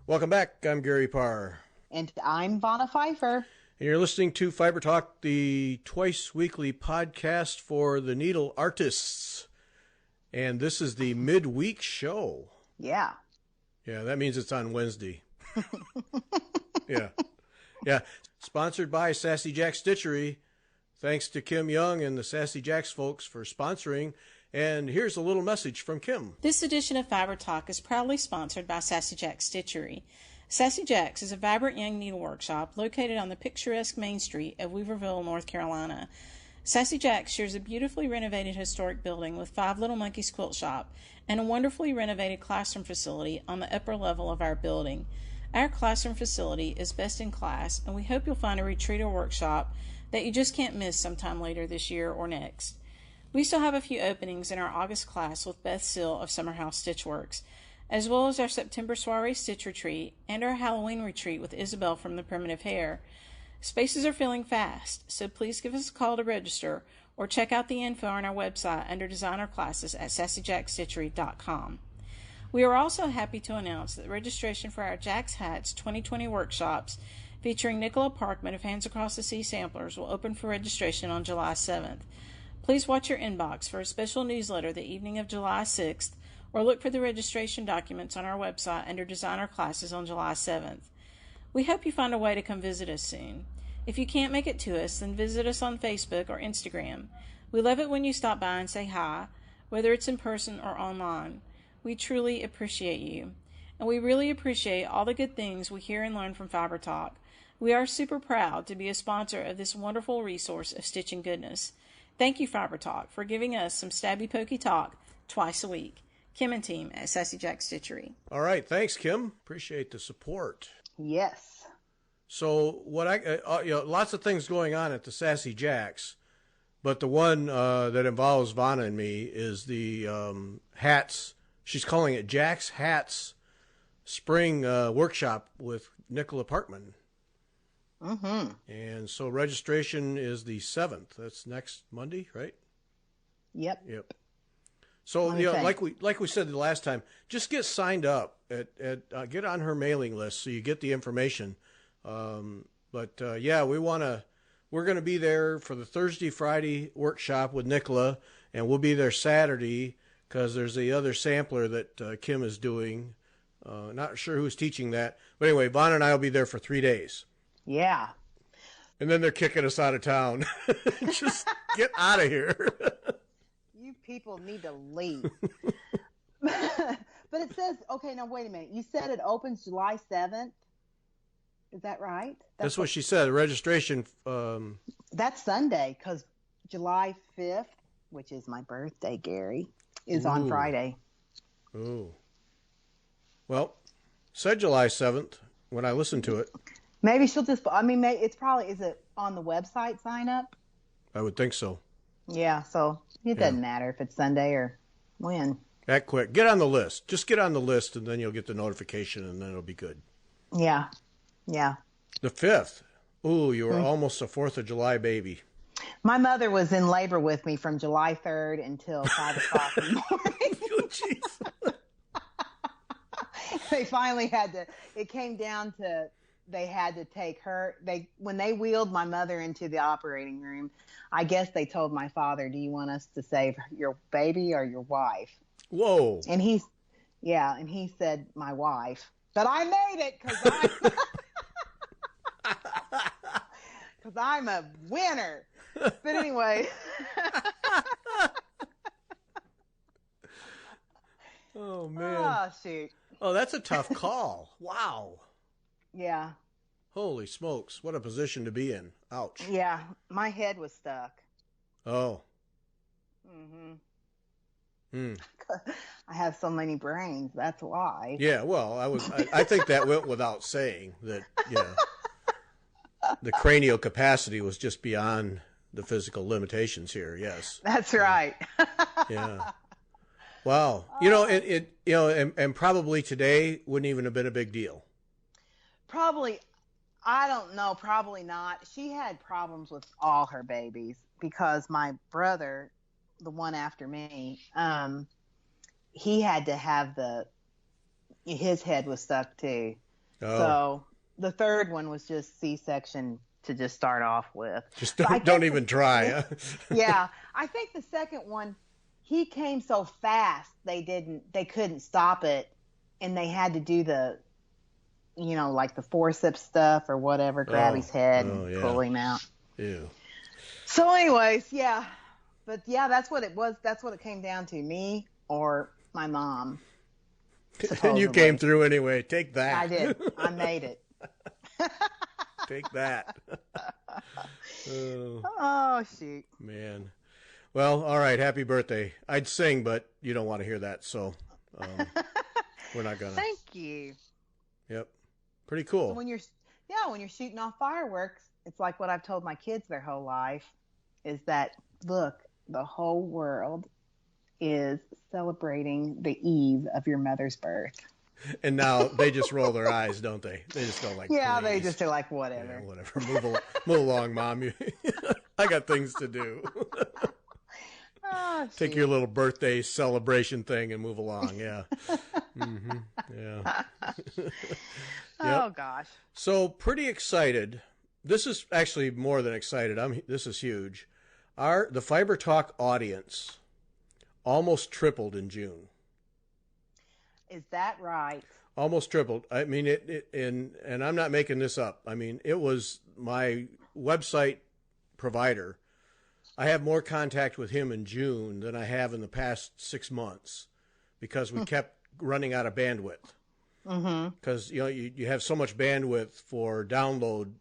Welcome back. I'm Gary Parr. And I'm Vanna Pfeiffer. And you're listening to Fiber Talk, the twice weekly podcast for the needle artists. And this is the midweek show. Yeah. Yeah, that means it's on Wednesday. Yeah. Sponsored by Sassy Jack Stitchery. Thanks to Kim Young and the Sassy Jacks folks for sponsoring. And here's a little message from Kim. This edition of Fiber Talk is proudly sponsored by Sassy Jack Stitchery. Sassy Jack's is a vibrant young needle workshop located on the picturesque Main Street of Weaverville, North Carolina. Sassy Jack shares a beautifully renovated historic building with 5 Little Monkeys quilt shop and a wonderfully renovated classroom facility on the upper level of our building. Our classroom facility is best in class, and we hope you'll find a retreat or workshop that you just can't miss sometime later this year or next. We still have a few openings in our August class with Beth Sill of Summerhouse Stitchworks, as well as our September Soiree Stitch Retreat and our Halloween Retreat with Isabel from the Primitive Hair. Spaces are filling fast, so please give us a call to register or check out the info on our website under designer classes at sassyjackstitchery.com. We are also happy to announce that registration for our Jack's Hats 2020 workshops featuring Nicola Parkman of Hands Across the Sea Samplers will open for registration on July 7th. Please watch your inbox for a special newsletter the evening of July 6th or look for the registration documents on our website under designer classes on July 7th. We hope you find a way to come visit us soon. If you can't make it to us, then visit us on Facebook or Instagram. We love it when you stop by and say hi, whether it's in person or online. We truly appreciate you. And we really appreciate all the good things we hear and learn from Fiber Talk. We are super proud to be a sponsor of this wonderful resource of stitching goodness. Thank you, Fiber Talk, for giving us some stabby pokey talk twice a week. Kim and team at Sassy Jack Stitchery. All right. Thanks, Kim. Appreciate the support. Yes. So lots of things going on at the Sassy Jacks, but the one that involves Vanna and me is the hats. She's calling it Jack's Hats Spring Workshop with Nicola Parkman. Mm-hmm. And so registration is the 7th. That's next Monday, right? Yep. So like we said the last time, just get signed up get on her mailing list so you get the information. We're going to be there for the Thursday Friday workshop with Nicola, and we'll be there Saturday because there's the other sampler that Kim is doing. Not sure who's teaching that, but anyway, Vaughn and I will be there for 3 days. Yeah. And then they're kicking us out of town. Just get out of here. You people need to leave. But it says, okay, now wait a minute. You said it opens July 7th. Is that right? That's what she said. Registration. That's Sunday because July 5th, which is my birthday, Gary, is on Friday. Oh. Well, said July 7th when I listened to it. Maybe she'll just, it's probably, is it on the website sign up? I would think so. Yeah, so it doesn't matter if it's Sunday or when. That quick. Get on the list. Just get on the list, and then you'll get the notification, and then it'll be good. Yeah. The 5th. Ooh, you were almost a 4th of July baby. My mother was in labor with me from July 3rd until 5 o'clock in the morning. Oh, jeez. They finally it came down to, they had to take her, when they wheeled my mother into the operating room, I guess they told my father, do you want us to save your baby or your wife? Whoa. And he said, my wife. But I made it because I'm a winner. But anyway. Oh, man. Oh, shoot. Oh, that's a tough call. Wow. Yeah. Holy smokes. What a position to be in. Ouch. Yeah. My head was stuck. Oh. Mm-hmm. I have so many brains. That's why. Yeah, well, I think that went without saying that, the cranial capacity was just beyond the physical limitations here. Yes. That's right. Yeah. Wow. And probably today wouldn't even have been a big deal. Probably. I don't know. Probably not. She had problems with all her babies because my brother, the one after me, he had to have his head was stuck too. Oh. So the third one was just C-section to just start off with. Just don't even try. Huh? Yeah. I think the second one, he came so fast they couldn't stop it, and they had to do the, like the forceps stuff or whatever, grab his head and pull him out. Ew. So anyways, yeah. But yeah, that's what it was. That's what it came down to, me or my mom. And you came through anyway. Take that. I did. I made it. Take that. Oh, shoot. Man. Well, all right. Happy birthday. I'd sing, but you don't want to hear that, so we're not gonna. Thank you. Yep. Pretty cool. So when you're shooting off fireworks, it's like what I've told my kids their whole life, is that, look, the whole world is celebrating the eve of your mother's birth. And now they just roll their eyes, don't they? They just go like, yeah, please. They just are like, whatever. Yeah, whatever. Move along, Mom. I got things to do. Take your little birthday celebration thing and move along. Yeah. Mm-hmm. Yeah. Yep. Oh, gosh. So pretty excited. This is actually more than excited. This is huge. The Fiber Talk audience almost tripled in June. Is that right? Almost tripled. I mean, and I'm not making this up. I mean, it was my website provider. I have more contact with him in June than I have in the past 6 months, because we kept running out of bandwidth. Because you have so much bandwidth for download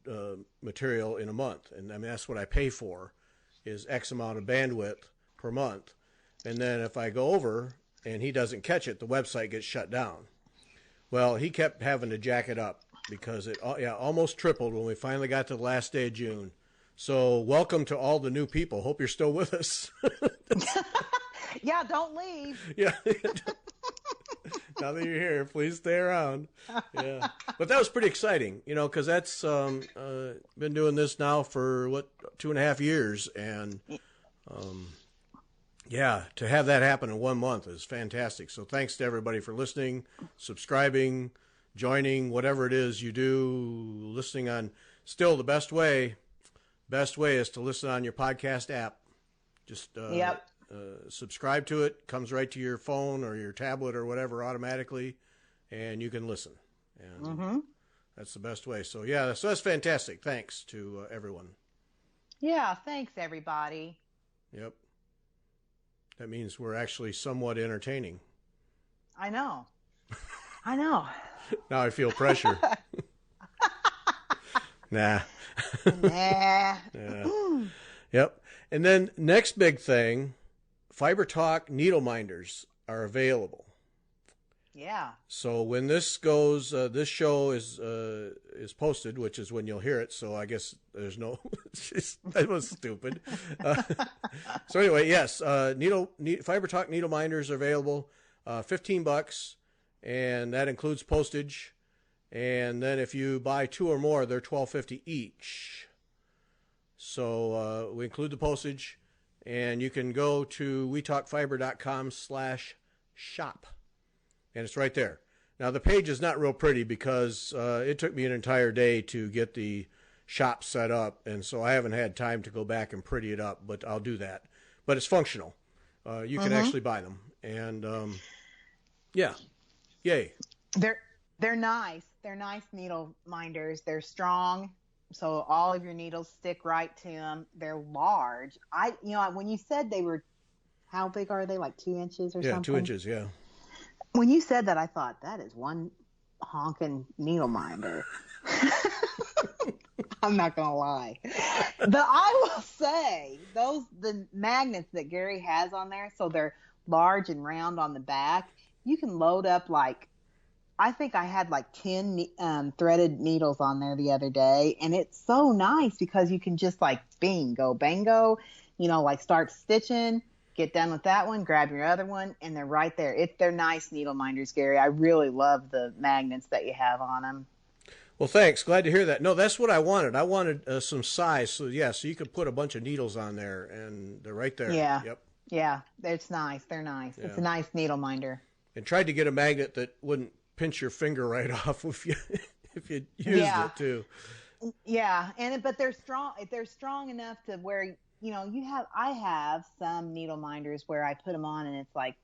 material in a month, and I mean that's what I pay for, is X amount of bandwidth per month. And then if I go over and he doesn't catch it, the website gets shut down. Well, he kept having to jack it up, because it almost tripled when we finally got to the last day of June. So welcome to all the new people. Hope you're still with us. Yeah, don't leave. Yeah. Now that you're here, please stay around. Yeah. But that was pretty exciting, because that's been doing this now for 2.5 years, and to have that happen in 1 month is fantastic. So thanks to everybody for listening, subscribing, joining, whatever it is you do, listening on. Still, the best way is to listen on your podcast app. Just subscribe to it. Comes right to your phone or your tablet or whatever automatically, and you can listen. And that's the best way. So so that's fantastic. Thanks to everyone. Yeah, thanks everybody. Yep. That means we're actually somewhat entertaining. I know. Now I feel pressure. Nah. Yeah. Yep. And then next big thing, Fiber Talk needle minders are available. Yeah. So when this goes, this show is posted, which is when you'll hear it. So I guess there's no. That was stupid. So anyway, yes, Fiber Talk needle minders are available, $15, and that includes postage. And then if you buy 2 or more, they're $12.50 each. So we include the postage, and you can go to wetalkfiber.com/shop, and it's right there. Now the page is not real pretty, because it took me an entire day to get the shop set up, and so I haven't had time to go back and pretty it up, but I'll do that. But it's functional. You can actually buy them, and yay. They're nice. They're nice needle minders. They're strong, so all of your needles stick right to them. They're large. When you said they were, how big are they? Like 2 inches or something? Yeah, 2 inches. Yeah. When you said that, I thought, that is one honking needle minder. I'm not gonna lie. But I will say, the magnets that Gary has on there, so they're large and round on the back. You can load up I think I had 10 threaded needles on there the other day, and it's so nice because you can just bing, go bango, start stitching, get done with that one, grab your other one, and they're right there. They're nice needle minders, Gary. I really love the magnets that you have on them. Well, thanks. Glad to hear that. No, that's what I wanted. I wanted some size. So you could put a bunch of needles on there, and they're right there. Yeah. Yep. Yeah, it's nice. They're nice. Yeah. It's a nice needle minder. And tried to get a magnet that wouldn't pinch your finger right off if you if you used it too. Yeah, but they're strong. They're strong enough to where I have some needle minders where I put them on and it's like,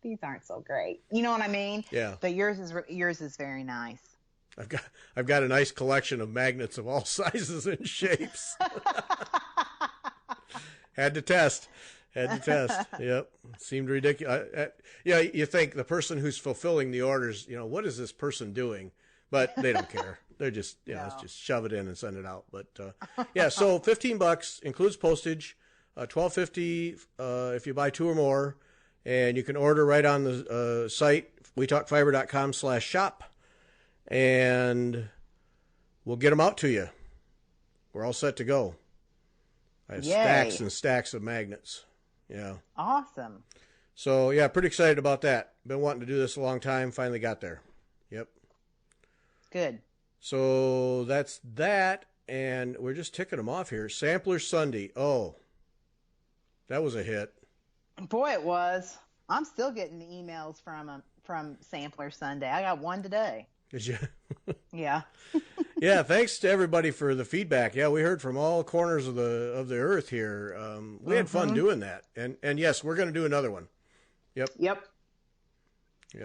these aren't so great. You know what I mean? Yeah. But yours is very nice. I've got a nice collection of magnets of all sizes and shapes. Had to test. Yep. Seemed ridiculous. You think the person who's fulfilling the orders, what is this person doing? But they don't care. They're just, just shove it in and send it out. But so $15 includes postage, $12.50 if you buy 2 or more, and you can order right on the site wetalkfiber.com/shop, and we'll get them out to you. We're all set to go. I have stacks and stacks of magnets. Yeah. Awesome. So pretty excited about that. Been wanting to do this a long time. Finally got there. Yep. Good. So that's that, and we're just ticking them off here. Sampler Sunday. Oh, that was a hit. Boy, it was. I'm still getting the emails from Sampler Sunday. I got one today. Did you? Yeah. Yeah. Thanks to everybody for the feedback. Yeah, we heard from all corners of the earth here. We had fun doing that, and yes, we're going to do another one. Yep.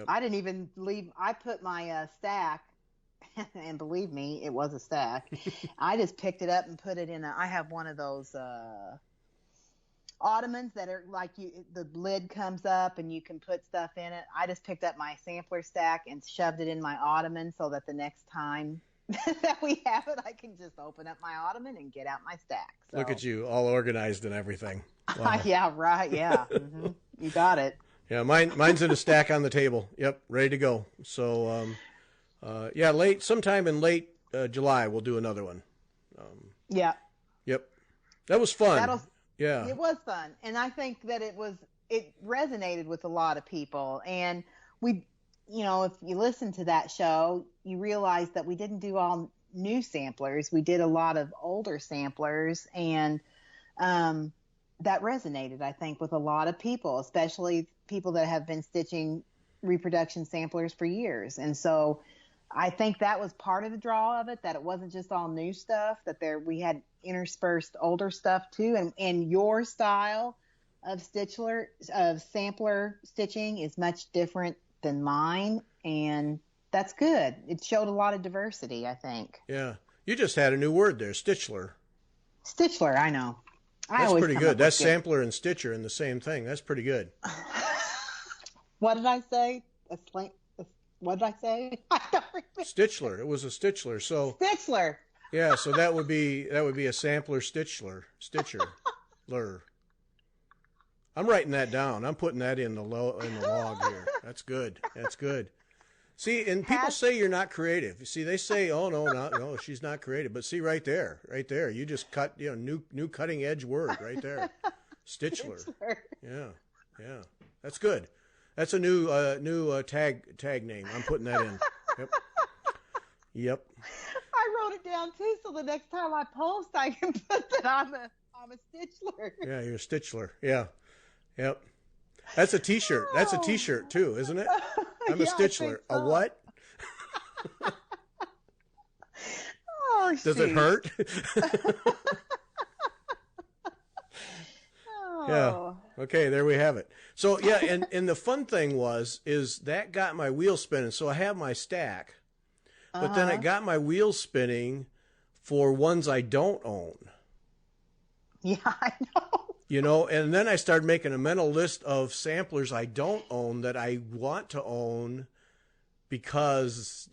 I didn't even leave. I put my stack. And believe me, it was a stack. I just picked it up and put it in I have one of those ottomans that are like the lid comes up and you can put stuff in it. I just picked up my sampler stack and shoved it in my ottoman so that the next time that we have it, I can just open up my ottoman and get out my stack. So. Look at you, all organized and everything. Wow. Yeah, right. Yeah. You got it. Yeah, mine's in a stack on the table. Yep, ready to go. So, sometime in late July, we'll do another one. Yeah. Yep. That was fun. It was fun. And I think that it resonated with a lot of people. And we, if you listen to that show, you realize that we didn't do all new samplers. We did a lot of older samplers, and that resonated, I think, with a lot of people, especially people that have been stitching reproduction samplers for years. And so I think that was part of the draw of it, that it wasn't just all new stuff, that we had interspersed older stuff too. And your style of sampler stitching is much different than mine. And that's good. It showed a lot of diversity, I think. Yeah. You just had a new word there, stitchler. Stitchler, I know. That's pretty good. That's sampler and stitcher in the same thing. That's pretty good. What did I say? What did I say? I don't remember. Stitchler. It was a stitchler. So Stitchler. Yeah, so that would be a sampler stitcher. I'm writing that down. I'm putting that in the log here. That's good. See, and people say you're not creative. See, they say, "Oh no, she's not creative." But see, right there, you just cut, new cutting edge word right there, stitchler. Yeah, that's good. That's a new tag name. I'm putting that in. Yep. I wrote it down too, so the next time I post, I can put that I'm a stitchler. Yeah, you're a stitchler. Yeah. Yep. That's a T-shirt. That's a T-shirt too, isn't it? I'm a stitchler. So. A what? Oh, does it hurt? Yeah. Okay, there we have it. So yeah, and the fun thing is that got my wheel spinning. So I have my stack, but then it got my wheel spinning for ones I don't own. Yeah, I know. And then I started making a mental list of samplers I don't own that I want to own because,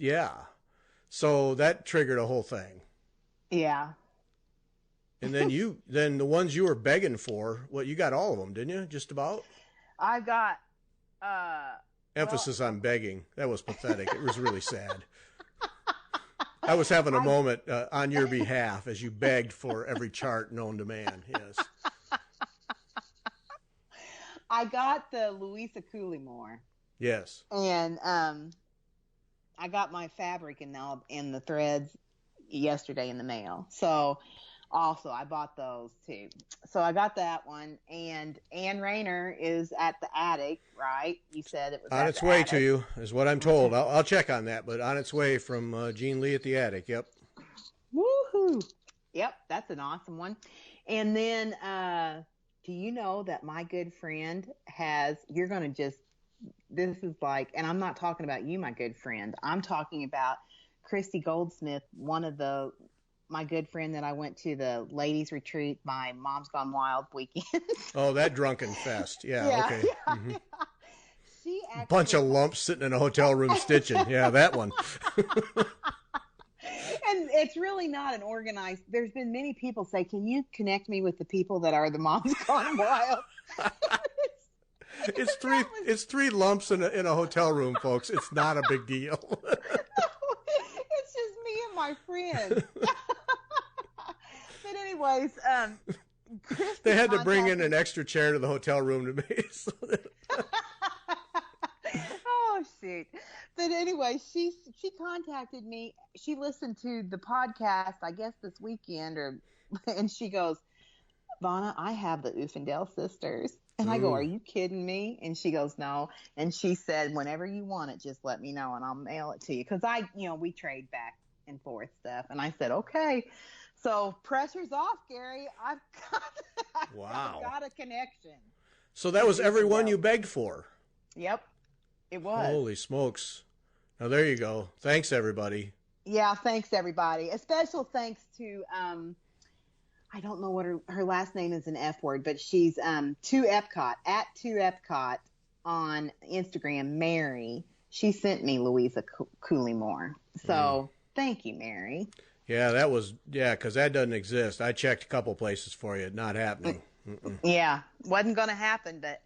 so that triggered a whole thing. Yeah. And then the ones you were begging for, you got all of them, didn't you? Just about? I got, emphasis on begging. That was pathetic. It was really sad. I was having a moment on your behalf as you begged for every chart known to man. Yes. I got the Louisa Cooley-Moore. Yes. And I got my fabric and the threads yesterday in the mail. So Also, I bought those too. So I got that one. And Ann Rayner is at the attic, right? You said it was on at its the way attic. to you, is what I'm told. I'll check on that, but on its way from Jean Lee at the attic. Yep. Woohoo! Yep, that's an awesome one. And then, do you know that my good friend has? You're gonna just. This is like, and I'm not talking about you, my good friend. I'm talking about Christy Goldsmith, my good friend that I went to the ladies retreat, my Mom's Gone Wild weekend. Oh, that drunken fest. Yeah, okay. Yeah, yeah. She actually, Bunch of lumps sitting in a hotel room stitching. Yeah, that one. And it's really not an organized. There's been many people say, "Can you connect me with the people that are the Mom's Gone Wild?" It's three lumps in a hotel room, folks. It's not a big deal. It's just me and my friends. But anyways, they had to bring in an extra chair to the hotel room to make. Oh shoot! But anyway, she contacted me. She listened to the podcast, I guess this weekend, and she goes, "Vonna, I have the Uffendale sisters." And I go, "Are you kidding me?" And she goes, "No." And she said, "Whenever you want it, just let me know and I'll mail it to you." Because we trade back and forth stuff. And I said, "Okay." So pressure's off, Gary. I've got a connection. So that was everyone you begged for. Yep, it was. Holy smokes. Now there you go. Thanks, everybody. Yeah, thanks, everybody. A special thanks to I don't know what her last name is, an F word, but she's @2 Epcot on Instagram, Mary. She sent me Louisa Cooley-Moore. So thank you, Mary. Yeah, because that doesn't exist. I checked a couple places for you. Not happening. Mm-mm. Yeah, wasn't going to happen, but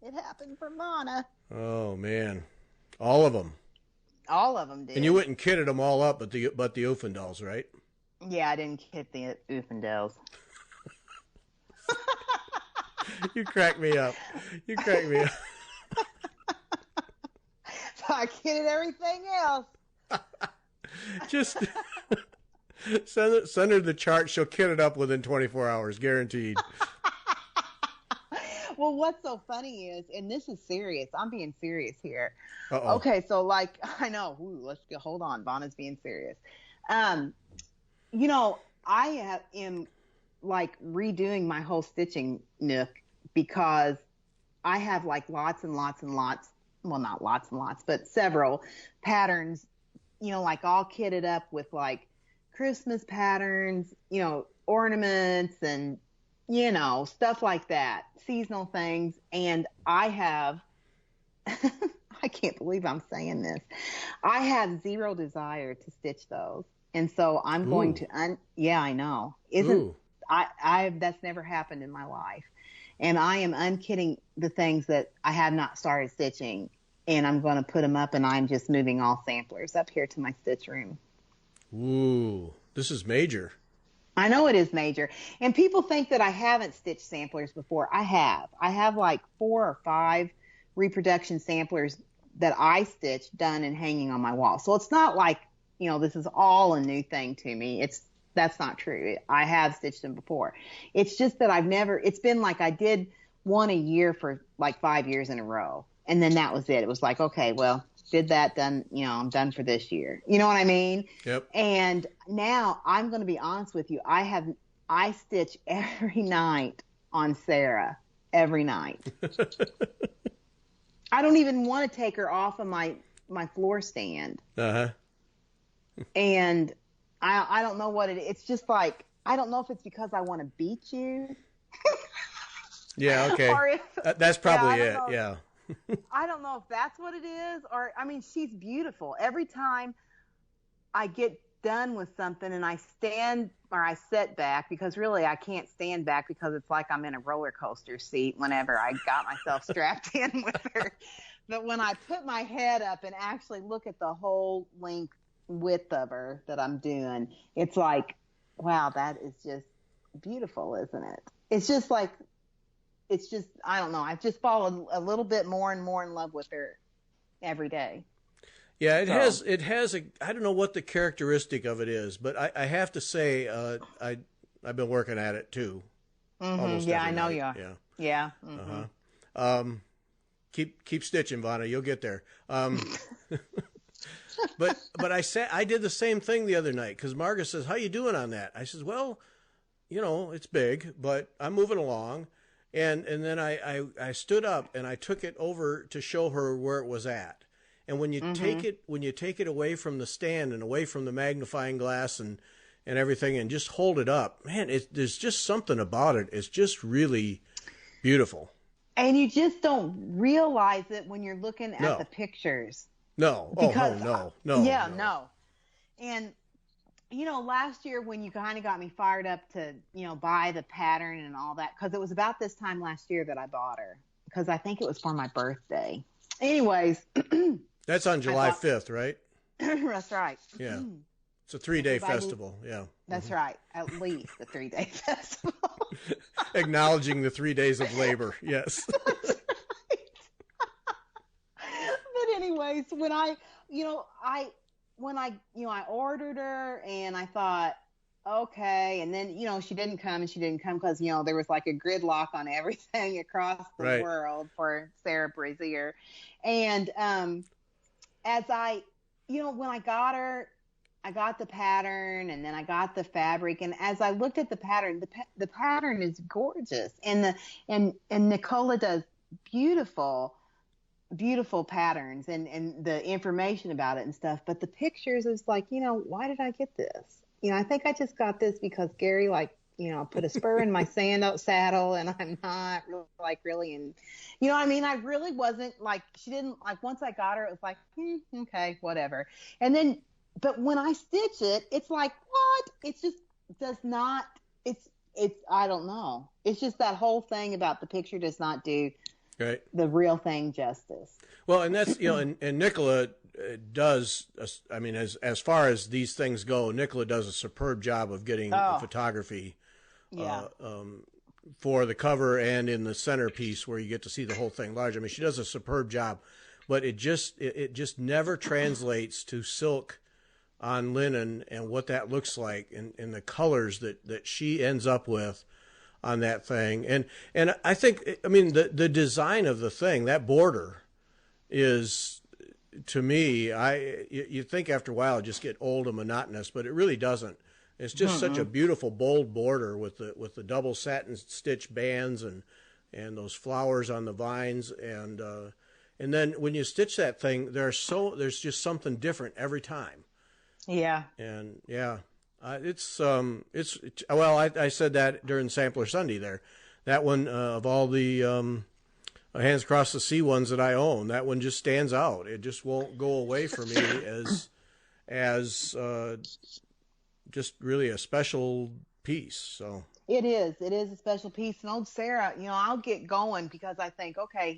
it happened for Vonna. Oh, man. All of them. All of them did. And you went and kitted them all up, but the Uffendals, right? Yeah, I didn't kit the Uffendales. You crack me up. So I kitted everything else. Just send her the chart. She'll kit it up within 24 hours, guaranteed. Well, what's so funny is, and this is serious. I'm being serious here. Uh-oh. Okay, so I know. Hold on. Vonna's being serious. I am redoing my whole stitching nook because I have lots and lots and lots. Well, not lots and lots, but several patterns. All kitted up with Christmas patterns. Ornaments and stuff like that, seasonal things. And I have. I can't believe I'm saying this. I have zero desire to stitch those. And so I'm going to, yeah, I know. That's never happened in my life. And I am unkitting the things that I have not started stitching. And I'm going to put them up, and I'm just moving all samplers up here to my stitch room. Ooh, this is major. I know it is major. And people think that I haven't stitched samplers before. I have. I have 4 or 5 reproduction samplers that I stitched done and hanging on my wall. So it's not this is all a new thing to me. That's not true. I have stitched them before. It's just that it's been I did one a year for 5 years in a row. And then that was it. It was okay, well, did that, done, I'm done for this year. You know what I mean? Yep. And now I'm going to be honest with you. I stitch every night on Sarah, every night. I don't even want to take her off of my floor stand. Uh-huh. And I don't know what it's just I don't know if it's because I want to beat you. Yeah, okay. That's probably it. Yeah. I don't know if that's what it is, or she's beautiful. Every time I get done with something and I stand or I sit back, because really I can't stand back because it's like I'm in a roller coaster seat whenever I got myself strapped in with her. But when I put my head up and actually look at the whole width of her that I'm doing, it's wow, that is just beautiful, isn't it? It's just I don't know. I've just fallen a little bit more and more in love with her every day. Yeah, it has I don't know what the characteristic of it is, but I have to say, I've been working at it too. Almost Yeah, every I know night. you are. Yeah. Yeah. Keep stitching, Vanna. You'll get there. But I did the same thing the other night because Margaret says, "How you doing on that?" I says, "Well, it's big, but I'm moving along." And then I stood up and I took it over to show her where it was at. And when you take it away from the stand and away from the magnifying glass and everything and just hold it up, man, there's just something about it. It's just really beautiful. And you just don't realize it when you're looking at the pictures. No. Because, no. Yeah, no. And, last year when you kind of got me fired up to, buy the pattern and all that, because it was about this time last year that I bought her, because I think it was for my birthday. Anyways. That's on July 5th, right? That's right. Yeah. It's a 3-day festival. Yeah. That's right. At least a 3-day festival. Acknowledging the 3 days of labor. Yes. That's right. But anyways, when I ordered her and I thought, okay. And then, she didn't come because, there was like a gridlock on everything across the world for Sarah Brazier. And, as when I got her, I got the pattern and then I got the fabric. And as I looked at the pattern, the pattern is gorgeous. And Nicola does beautiful patterns and the information about it and stuff. But the pictures is like, why did I get this? I think I just got this because Gary, put a spur in my saddle and I'm not really in, what I mean? I really wasn't she didn't once I got her, it was like, okay, whatever. And then, but when I stitch it, it's like, what? It just does not, it's, I don't know. It's just that whole thing about the picture does not do the real thing justice. Well, and that's, and Nicola does, I mean, as far as these things go, Nicola does a superb job of getting the photography for the cover and in the centerpiece where you get to see the whole thing large. I mean, she does a superb job, but it just never translates to silk on linen and what that looks like and the colors that she ends up with on that thing. And I think, I mean, the design of the thing, that border is, to me, you think after a while it just get old and monotonous, but it really doesn't. It's just such a beautiful, bold border with the double satin stitch bands and those flowers on the vines, and then when you stitch that thing, there's just something different every time. Yeah. And it's well, I said that during Sampler Sunday there. That one of all the Hands Across the Sea ones that I own, that one just stands out. It just won't go away for me as just really a special piece. So it is a special piece. And old Sarah, I'll get going because I think, okay,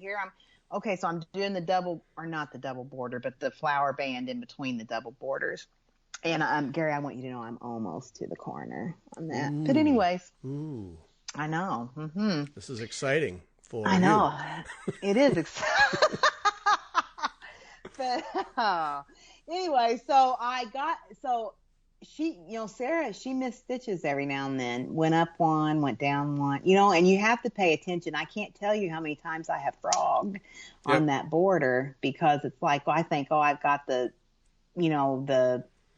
so I'm doing the double, or not the double border, but the flower band in between the double borders. And Gary, I want you to know I'm almost to the corner on that. Ooh. But anyways, I know. Mm-hmm. This is exciting for I know. You. It is exciting. But anyway, she, Sarah, she missed stitches every now and then. Went up one, went down one, and you have to pay attention. I can't tell you how many times I have frogged on that border because it's like, I think, I've got the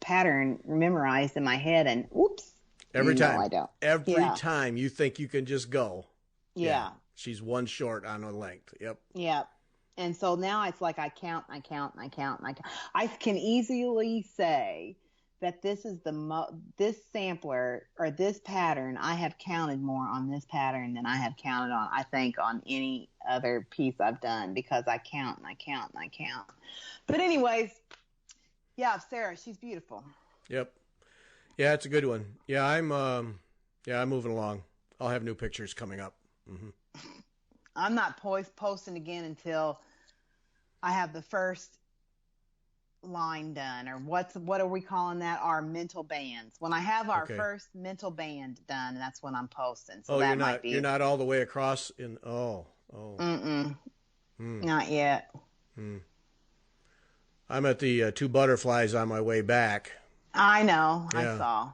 pattern memorized in my head, and whoops. Every time. I don't. Every time you think you can just go. Yeah. She's one short on a length. Yep. Yep. And so now it's like I count. I can easily say that this is this sampler or this pattern, I have counted more on this pattern than I have counted on, I think, on any other piece I've done because I count. But anyways, Sarah, she's beautiful. Yep. Yeah, it's a good one. Yeah, I'm moving along. I'll have new pictures coming up. Mm-hmm. I'm not posting again until I have the first line done, or what are we calling that? Our mental bands. When I have our first mental band done, that's when I'm posting. So you're not all the way across in. Not yet. I'm at the two butterflies on my way back. I know. Yeah. I saw.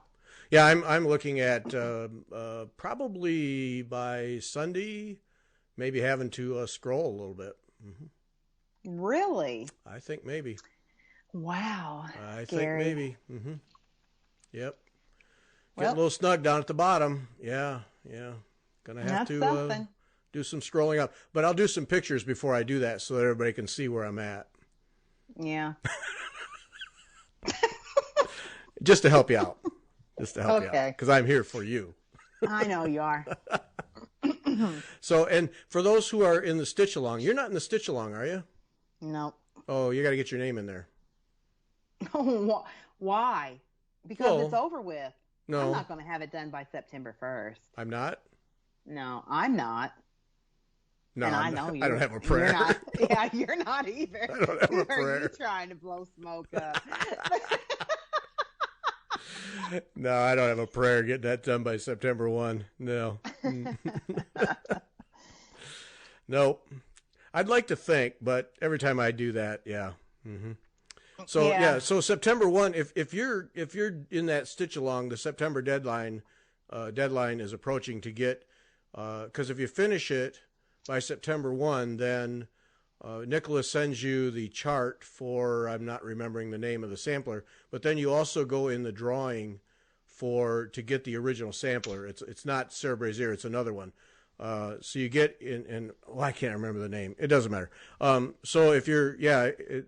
Yeah, I'm looking at probably by Sunday, maybe having to scroll a little bit. Mm-hmm. Really? I think maybe. Wow. I think Gary. maybe. Mm-hmm. Yep. Well, Getting a little snug down at the bottom. Yeah. Gonna have to do some scrolling up. But I'll do some pictures before I do that so that everybody can see where I'm at. Yeah. Just to help you out. Just to help you out. Okay. Because I'm here for you. I know you are. So, and for those who are in the stitch along, you're not in the stitch along, are you? No. Oh, you got to get your name in there. Why? Because it's over with. No. I'm not going to have it done by September 1st. I'm not? No, I'm not. No, and I know you. I don't have a prayer. You're not, yeah, you're not either. I don't have a prayer. You're trying to blow smoke up. No, I don't have a prayer getting that done by September 1. No. Nope. I'd like to think, but every time I do that, yeah. Mm-hmm. So yeah, so September 1, if you're in that stitch along, the September deadline is approaching to get, because if you finish it by September 1, then Nicholas sends you the chart for, I'm not remembering the name of the sampler, but then you also go in the drawing to get the original sampler. It's not Sarah Brazier, it's another one. So you get I can't remember the name. It doesn't matter. So if you're,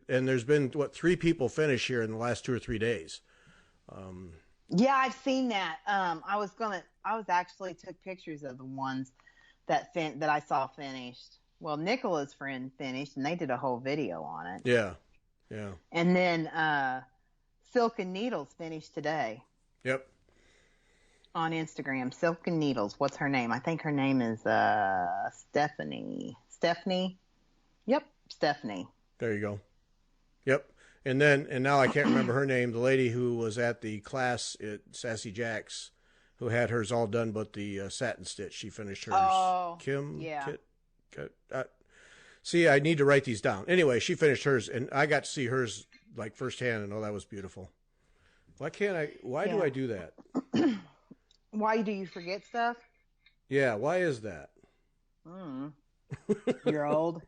and there's been 3 people finish here in the last 2 or 3 days. Yeah, I've seen that. I actually took pictures of the ones that I saw finished. Well, Nicola's friend finished, and they did a whole video on it. Yeah. And then Silk and Needles finished today. Yep. On Instagram, Silk and Needles. What's her name? I think her name is Stephanie. Stephanie? Yep, Stephanie. There you go. Yep. And now I can't remember her name. The lady who was at the class at Sassy Jack's, who had hers all done, but the satin stitch. She finished hers. Oh, Kim. Yeah. See, I need to write these down. Anyway, she finished hers, and I got to see hers like firsthand, and that was beautiful. Why do I do that? Why do you forget stuff? Yeah, why is that? You're old.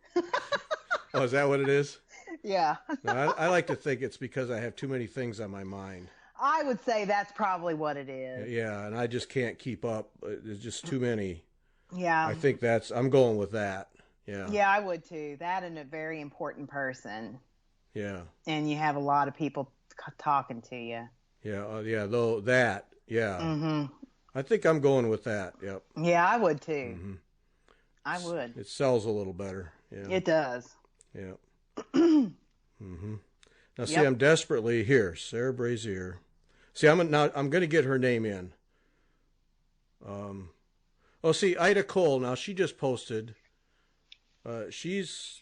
Oh, is that what it is? Yeah. No, I like to think it's because I have too many things on my mind. I would say that's probably what it is. Yeah, and I just can't keep up. There's just too many. Yeah. I think I'm going with that. Yeah. Yeah, I would too. That and a very important person. Yeah. And you have a lot of people talking to you. Yeah, though that, yeah. Mm-hmm. I think I'm going with that, yep. Yeah, I would too. Mm-hmm. I would. It sells a little better. Yeah. It does. Yeah. Mm-hmm. Now, see, I'm desperately here. Sarah Brazier. See, I'm going to get her name in. See, Ida Cole. Now she just posted. She's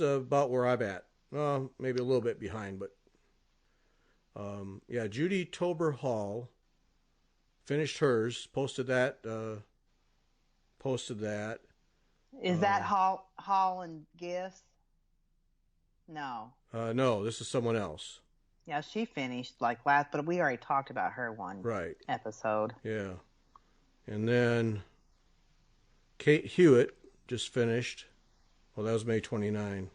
about where I'm at. Maybe a little bit behind, but Judy Tober Hall finished hers. Posted that. Is that Hall and Gifts? No. No, this is someone else. Yeah, she finished like last, but we already talked about her one episode. Yeah. And then Kate Hewitt just finished. Well, that was May 29.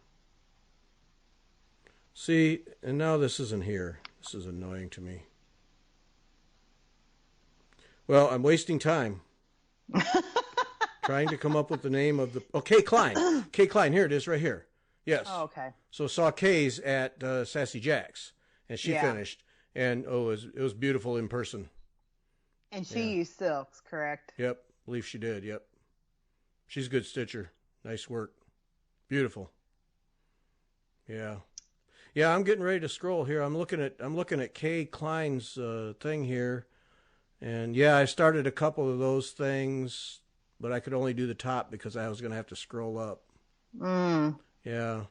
See, and now this isn't here. This is annoying to me. Well, I'm wasting time. Trying to come up with the name of the... Oh, Kay Klein. Kay Klein. Here it is right here. Yes. Oh, okay. So saw Kay's at Sassy Jack's, and she finished. And, it was beautiful in person. And she used silks, correct? Yep. I believe she did, yep. She's a good stitcher. Nice work. Beautiful. Yeah. Yeah, I'm getting ready to scroll here. I'm looking at Kay Klein's thing here. And, I started a couple of those things, but I could only do the top because I was going to have to scroll up. Yeah.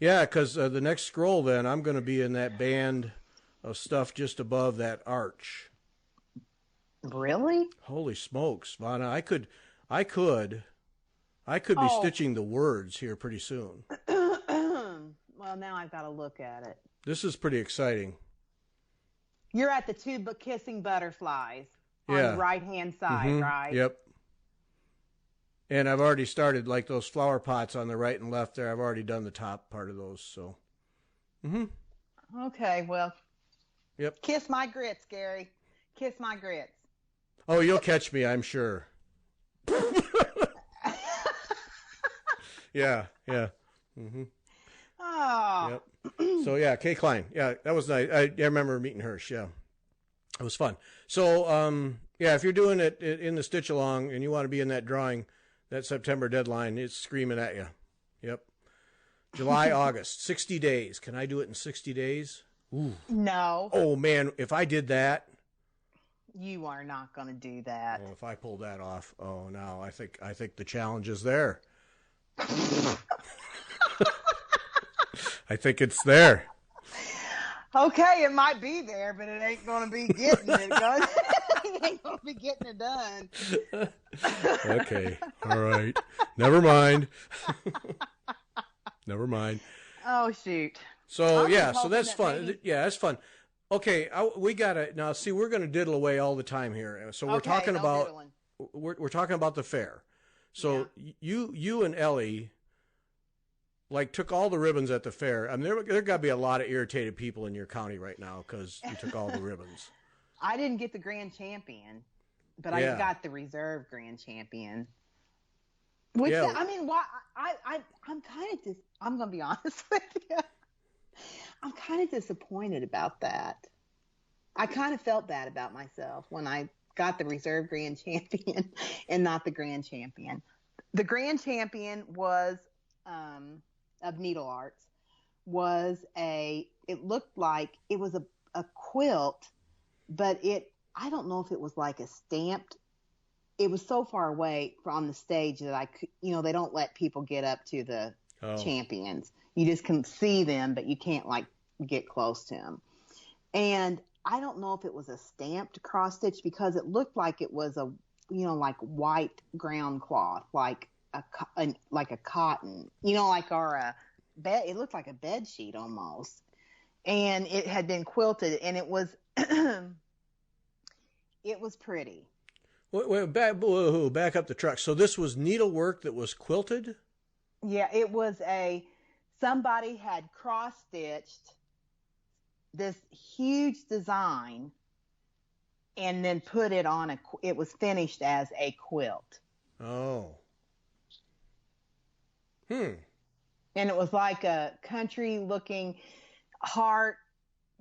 Yeah, because the next scroll then, I'm going to be in that band of stuff just above that arch. Really? Holy smokes, Vanna. I could be stitching the words here pretty soon. Well, now I've got to look at it. This is pretty exciting. You're at the two kissing butterflies on the right-hand side, right? Yep. And I've already started, like those flower pots on the right and left there. I've already done the top part of those. So. Okay. Well. Yep. Kiss my grits, Gary. Kiss my grits. Oh, you'll catch me, I'm sure. Yeah. Oh. Yep. So yeah, Kay Klein. Yeah, that was nice. I remember meeting her. Yeah, it was fun. So yeah, if you're doing it in the stitch along and you want to be in that drawing, that September deadline, it's screaming at you. Yep. July, August, 60 days. Can I do it in 60 days? Ooh. No. Oh man, if I did that. You are not going to do that. Oh, if I pulled that off, oh no, I think the challenge is there. I think it's there. Okay, it might be there, but it ain't going to be getting it done. It ain't going to be getting it done. Okay, all right. Never mind. Never mind. Oh, shoot. So, yeah, so that's fun. Maybe... Yeah, that's fun. Okay, we got to now see. We're going to diddle away all the time here. So we're talking about we're talking about the fair. So you and Ellie like took all the ribbons at the fair. I mean, there got to be a lot of irritated people in your county right now because you took all the ribbons. I didn't get the grand champion, but I got the reserve grand champion. Which I mean, why? I'm kind of I'm going to be honest with you. I'm kind of disappointed about that. I kind of felt bad about myself when I got the reserve grand champion and not the grand champion. The grand champion was of needle arts it looked like it was a quilt, but I don't know if it was like a stamped. It was so far away from the stage that I could, they don't let people get up to the champions. You just can see them, but you can't like get close to them. And I don't know if it was a stamped cross stitch because it looked like it was a, like white ground cloth, like a cotton, it looked like a bed sheet almost. And it had been quilted and it was, it was pretty. Wait, back up the truck. So this was needlework that was quilted? Yeah, it was somebody had cross-stitched this huge design and then put it on it was finished as a quilt. Oh. And it was like a country-looking heart,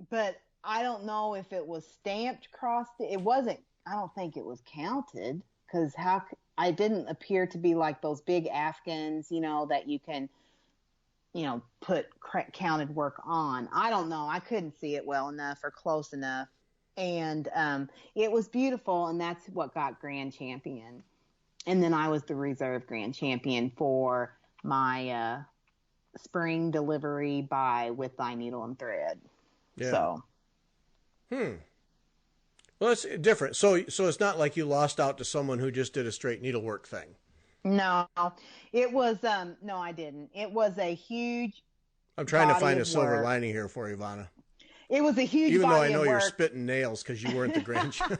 but I don't know if it was stamped cross-stitch. It wasn't. I don't think it was counted because I didn't appear to be like those big Afghans, that you can, put counted work on. I don't know. I couldn't see it well enough or close enough. And it was beautiful, and that's what got grand champion. And then I was the reserve grand champion for my spring delivery with Thy Needle and Thread. Yeah. So. Well, it's different. So it's not like you lost out to someone who just did a straight needlework thing. No, it was, no, I didn't. It was a huge I'm trying to find a silver lining here for you, Ivana. It was a huge Even though I body know of you're work. spitting nails because you weren't the grand champion.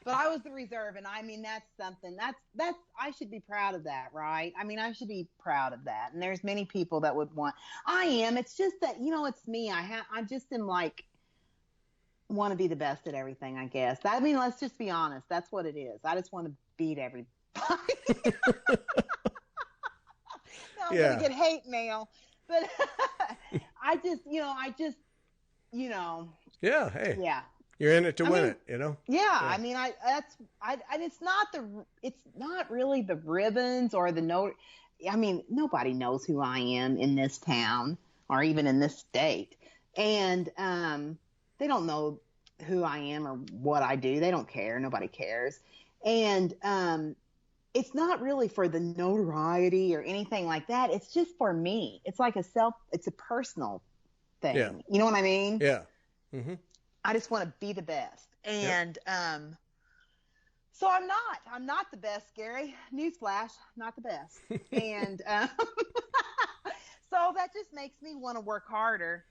But I was the reserve, and I mean, that's something that's I should be proud of that, right? I mean, I should be proud of that. And there's many people that would want, I am. It's just that, it's me. I just am like, want to be the best at everything, I guess. I mean, let's just be honest. That's what it is. I just want to beat everybody. No, I'm going to get hate mail. But I just. Yeah, hey. Yeah. You're in it to win it, Yeah, I mean, it's not really the ribbons or the note. I mean, nobody knows who I am in this town or even in this state. And, they don't know who I am or what I do. They don't care. Nobody cares. And, it's not really for the notoriety or anything like that. It's just for me. It's like it's a personal thing. Yeah. You know what I mean? Yeah. Mm-hmm. I just want to be the best. And, so I'm not the best, Gary. Newsflash, not the best. And, so that just makes me want to work harder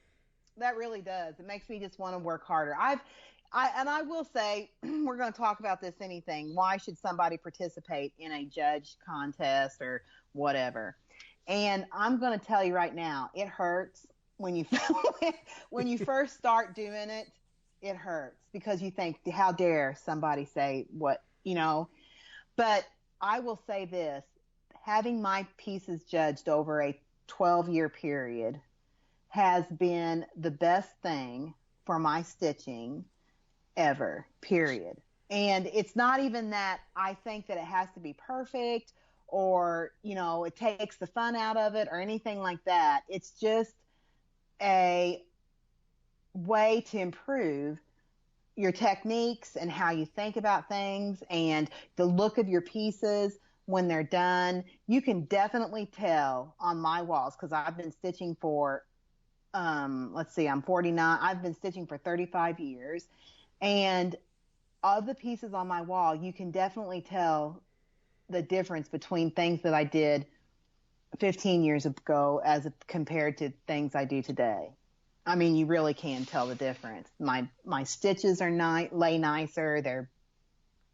That really does. It makes me just want to work harder. I will say, we're going to talk about this anything. Why should somebody participate in a judge contest or whatever? And I'm going to tell you right now, it hurts when you when you first start doing it. It hurts because you think, how dare somebody say what, But I will say this, having my pieces judged over a 12-year period has been the best thing for my stitching ever, period. And it's not even that I think that it has to be perfect or, it takes the fun out of it or anything like that. It's just a way to improve your techniques and how you think about things and the look of your pieces when they're done. You can definitely tell on my walls, because I've been stitching for I'm 49. I've been stitching for 35 years. And of the pieces on my wall, you can definitely tell the difference between things that I did 15 years ago as compared to things I do today. I mean, you really can tell the difference. My stitches are lay nicer.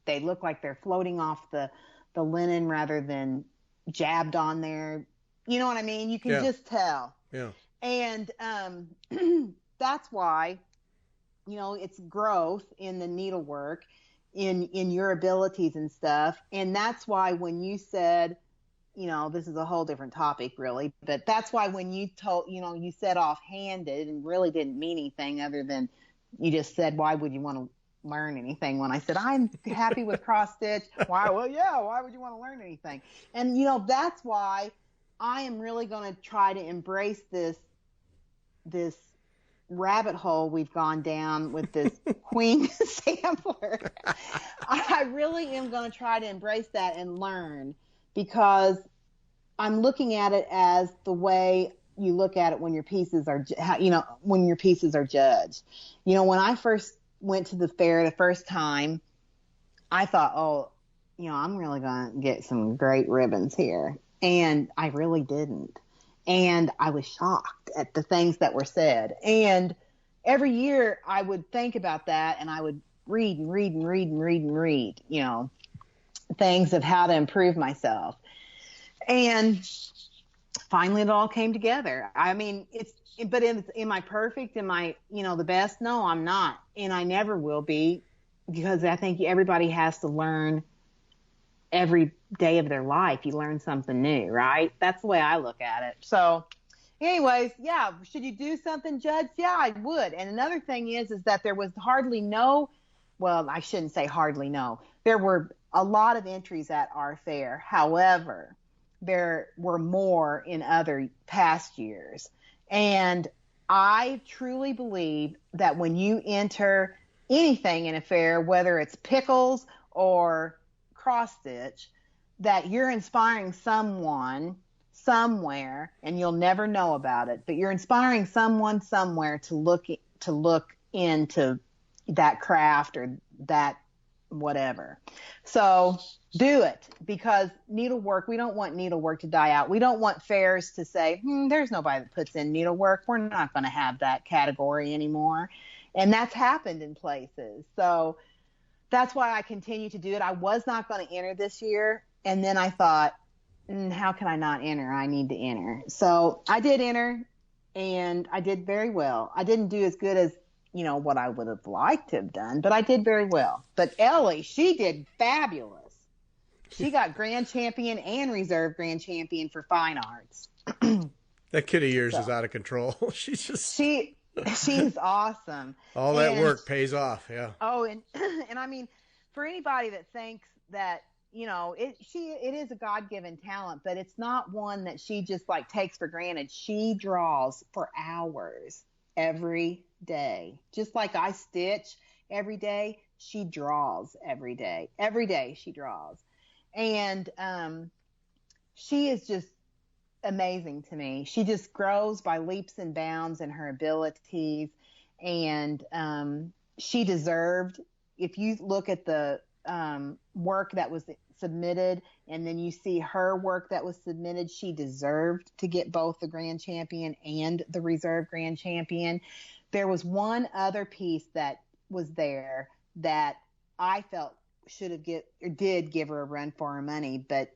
They look like they're floating off the linen rather than jabbed on there. You know what I mean? You can just tell. Yeah. And that's why, it's growth in the needlework, in your abilities and stuff. And that's why when you said, this is a whole different topic really, but that's why when you told, you said offhanded and really didn't mean anything other than you just said, why would you want to learn anything? When I said, I'm happy with cross stitch. Why? Well, yeah. Why would you want to learn anything? And, that's why I am really going to try to embrace this rabbit hole we've gone down with this queen sampler. I really am going to try to embrace that and learn, because I'm looking at it as the way you look at it when your pieces are, when your pieces are judged. When I first went to the fair the first time, I thought, I'm really going to get some great ribbons here. And I really didn't. And I was shocked at the things that were said. And every year I would think about that, and I would read things of how to improve myself. And finally it all came together. I mean, am I perfect? Am I, the best? No, I'm not. And I never will be, because I think everybody has to learn every day of their life. You learn something new, right? That's the way I look at it. So anyways, yeah, should you do something, Judge? Yeah, I would. And another thing is that there was I shouldn't say hardly no. There were a lot of entries at our fair. However, there were more in other past years. And I truly believe that when you enter anything in a fair, whether it's pickles or cross stitch, that you're inspiring someone somewhere, and you'll never know about it, but you're inspiring someone somewhere to look into that craft or that whatever. So do it, because needlework, we don't want needlework to die out. We don't want fairs to say, there's nobody that puts in needlework. We're not going to have that category anymore. And that's happened in places. So that's why I continue to do it. I was not going to enter this year. And then I thought, how can I not enter? I need to enter. So I did enter, and I did very well. I didn't do as good as, what I would have liked to have done, but I did very well. But Ellie, she did fabulous. She got grand champion and reserve grand champion for fine arts. That kid of yours is out of control. She's awesome. All that work pays off. Yeah. Oh, and I mean, for anybody that thinks that, it is a God-given talent, but it's not one that she just takes for granted. She draws for hours every day. Just like I stitch every day, she draws every day. Every day she draws. And she is just amazing to me. She just grows by leaps and bounds in her abilities. And she deserved, if you look at the work that was submitted, and then you see her work that was submitted, she deserved to get both the grand champion and the reserve grand champion, there was one other piece that was there that I felt did give her a run for her money, but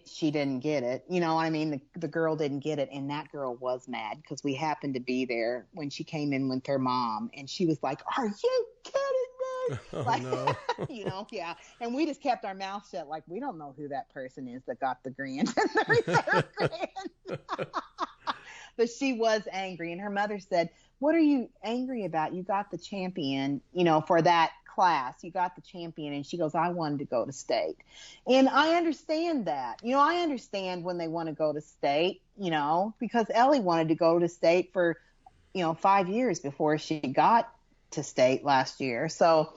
she didn't get it. You know what I mean? The girl didn't get it, and that girl was mad because we happened to be there when she came in with her mom, and she was like, "Are you kidding me?" Oh, like, no. you know, yeah. And we just kept our mouth shut, like we don't know who that person is that got the grand and the reserve grand. But she was angry, and her mother said, "What are you angry about? You got the champion, you know, for that class. You got the champion." And she goes, "I wanted to go to state." And I understand that. You know, I understand when they want to go to state, you know, because Ellie wanted to go to state for, you know, 5 years before she got to state last year. So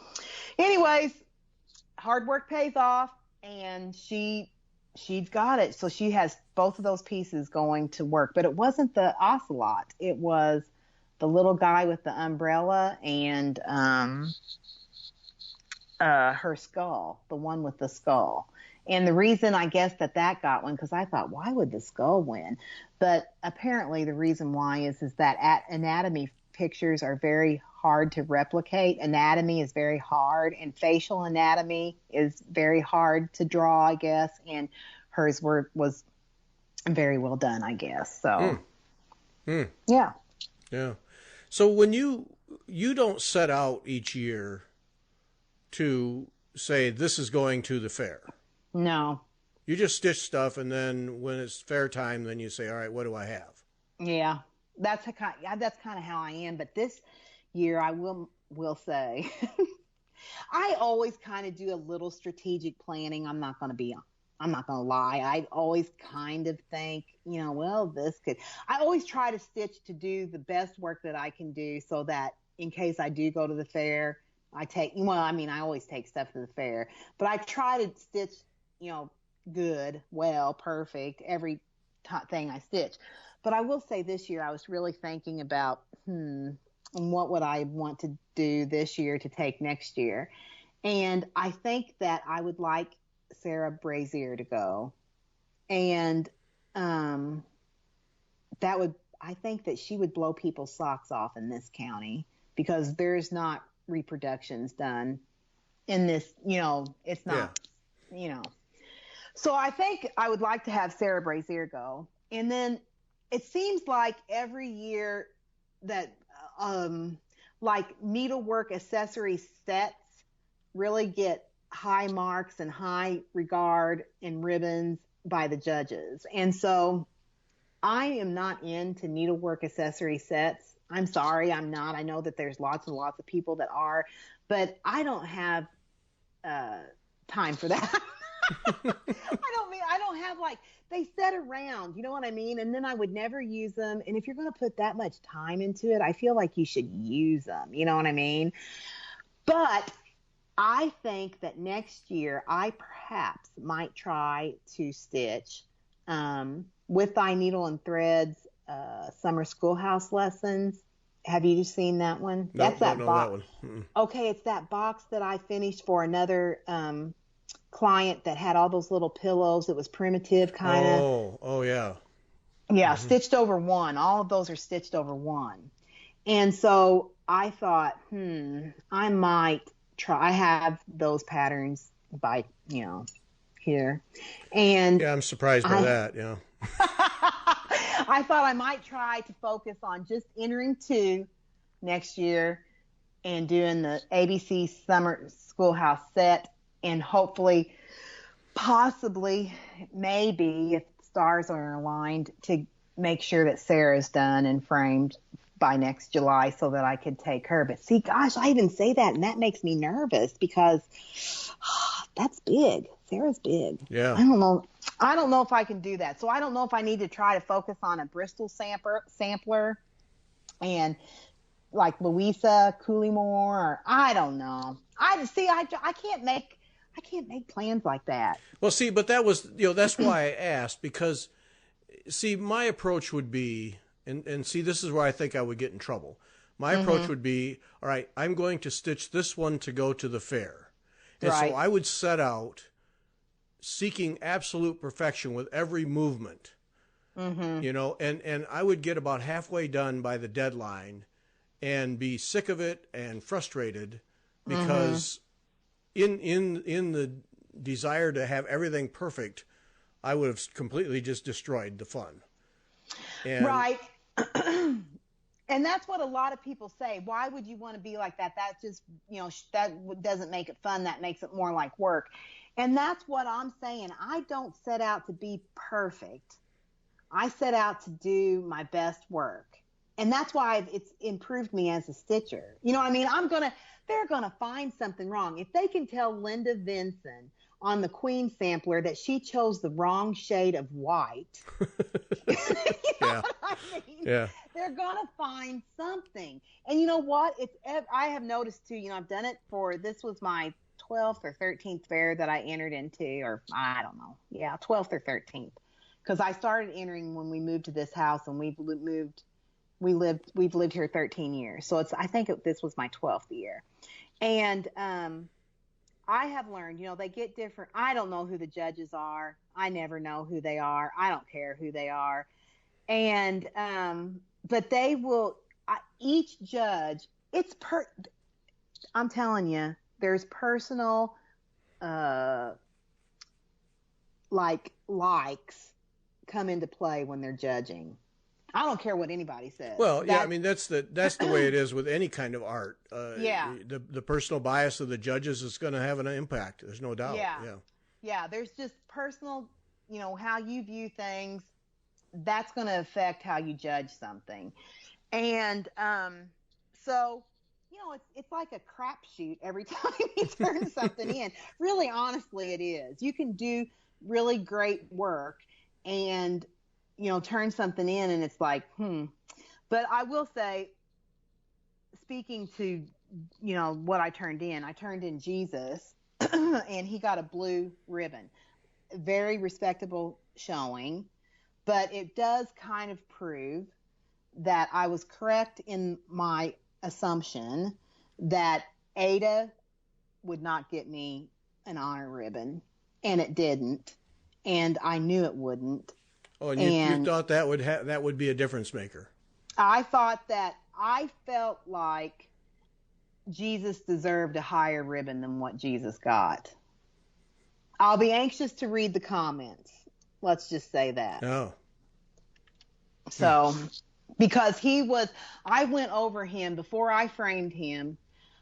anyways, hard work pays off, and she's got it. So she has both of those pieces going to work. But it wasn't the ocelot. It was the little guy with the umbrella and her skull, the one with the skull. And the reason I guess that got one, because I thought, why would the skull win? But apparently the reason why is that anatomy pictures are very hard to replicate. Anatomy is very hard, and facial anatomy is very hard to draw, I guess. And hers was very well done, I guess. So, yeah. Yeah. So when you don't set out each year to say this is going to the fair. No. You just stitch stuff, and then when it's fair time, then you say, all right, what do I have? Yeah. That's kind of how I am. But this year, I will say, I always kind of do a little strategic planning. I'm not going to lie. I always kind of think, you know, well, I always try to stitch to do the best work that I can do, so that in case I do go to the fair, I always take stuff to the fair, but I try to stitch, you know, good, well, perfect, every thing I stitch. But I will say this year, I was really thinking about, what would I want to do this year to take next year? And I think that I would like Sarah Brazier to go. And I think that she would blow people's socks off in this county, because there's not reproductions done in this, you know, it's not, you know. So I think I would like to have Sarah Brazier go. And then it seems like every year that like needlework accessory sets really get high marks and high regard and ribbons by the judges. And so I am not into needlework accessory sets. I'm sorry, I'm not. I know that there's lots and lots of people that are, but I don't have time for that. I don't have, like, they set around, you know what I mean? And then I would never use them. And if you're going to put that much time into it, I feel like you should use them. You know what I mean? But I think that next year I perhaps might try to stitch With Thy Needle and Threads Summer Schoolhouse Lessons. Have you seen that one? No, That's that don't know box. that one. Mm-mm. Okay, it's that box that I finished for another client that had all those little pillows. It was primitive kind of. Oh yeah. Yeah, stitched over one. All of those are stitched over one. And so I thought, I might try. I have those patterns by, you know, here. And yeah, I'm surprised by that, yeah. I thought I might try to focus on just entering 2 next year and doing the ABC Summer Schoolhouse set, and hopefully, possibly, maybe, if stars are aligned, to make sure that Sarah's done and framed by next July so that I could take her. But see, gosh, I even say that, and that makes me nervous because that's big. Sarah's big. Yeah. I don't know if I can do that. So I don't know if I need to try to focus on a Bristol sampler and like Louisa Coolymore, or I don't know. I can't make plans like that. Well, see, but that was, you know, that's why I asked, because see, my approach would be, and see, this is where I think I would get in trouble. My approach would be, all right, I'm going to stitch this one to go to the fair. And so I would set out seeking absolute perfection with every movement, you know, and I would get about halfway done by the deadline, and be sick of it and frustrated because in the desire to have everything perfect, I would have completely just destroyed the fun. And right. And that's what a lot of people say. Why would you want to be like that? That just, that doesn't make it fun. That makes it more like work. And that's what I'm saying. I don't set out to be perfect. I set out to do my best work. And that's why it's improved me as a stitcher. You know what I mean? They're going to find something wrong. If they can tell Linda Vinson on the Queen sampler that she chose the wrong shade of white, you know what I mean? Yeah. They're going to find something. And you know what? I have noticed too, I've done it this was my 12th or 13th fair that I entered into, or I don't know. Yeah, 12th or 13th. Because I started entering when we moved to this house, and we've lived here 13 years. So I think this was my 12th year. And I have learned, they get different. I don't know who the judges are. I never know who they are. I don't care who they are. And but they will, each judge, I'm telling you, there's personal likes come into play when they're judging. I don't care what anybody says. Well, yeah, I mean that's the way it is with any kind of art. Yeah. The personal bias of the judges is going to have an impact. There's no doubt. Yeah. Yeah. There's just personal, how you view things. That's going to affect how you judge something. And so, it's like a crapshoot every time you turn something in. Really, honestly, it is. You can do really great work and turn something in and it's like, But I will say, speaking to, what I turned in Jesus, and he got a blue ribbon. Very respectable showing, but it does kind of prove that I was correct in my assumption that Ada would not get me an honor ribbon, and it didn't, and I knew it wouldn't. Oh, and you thought that would be a difference maker. I felt like Jesus deserved a higher ribbon than what Jesus got. I'll be anxious to read the comments. Let's just say that. Oh. So, because I went over him before I framed him.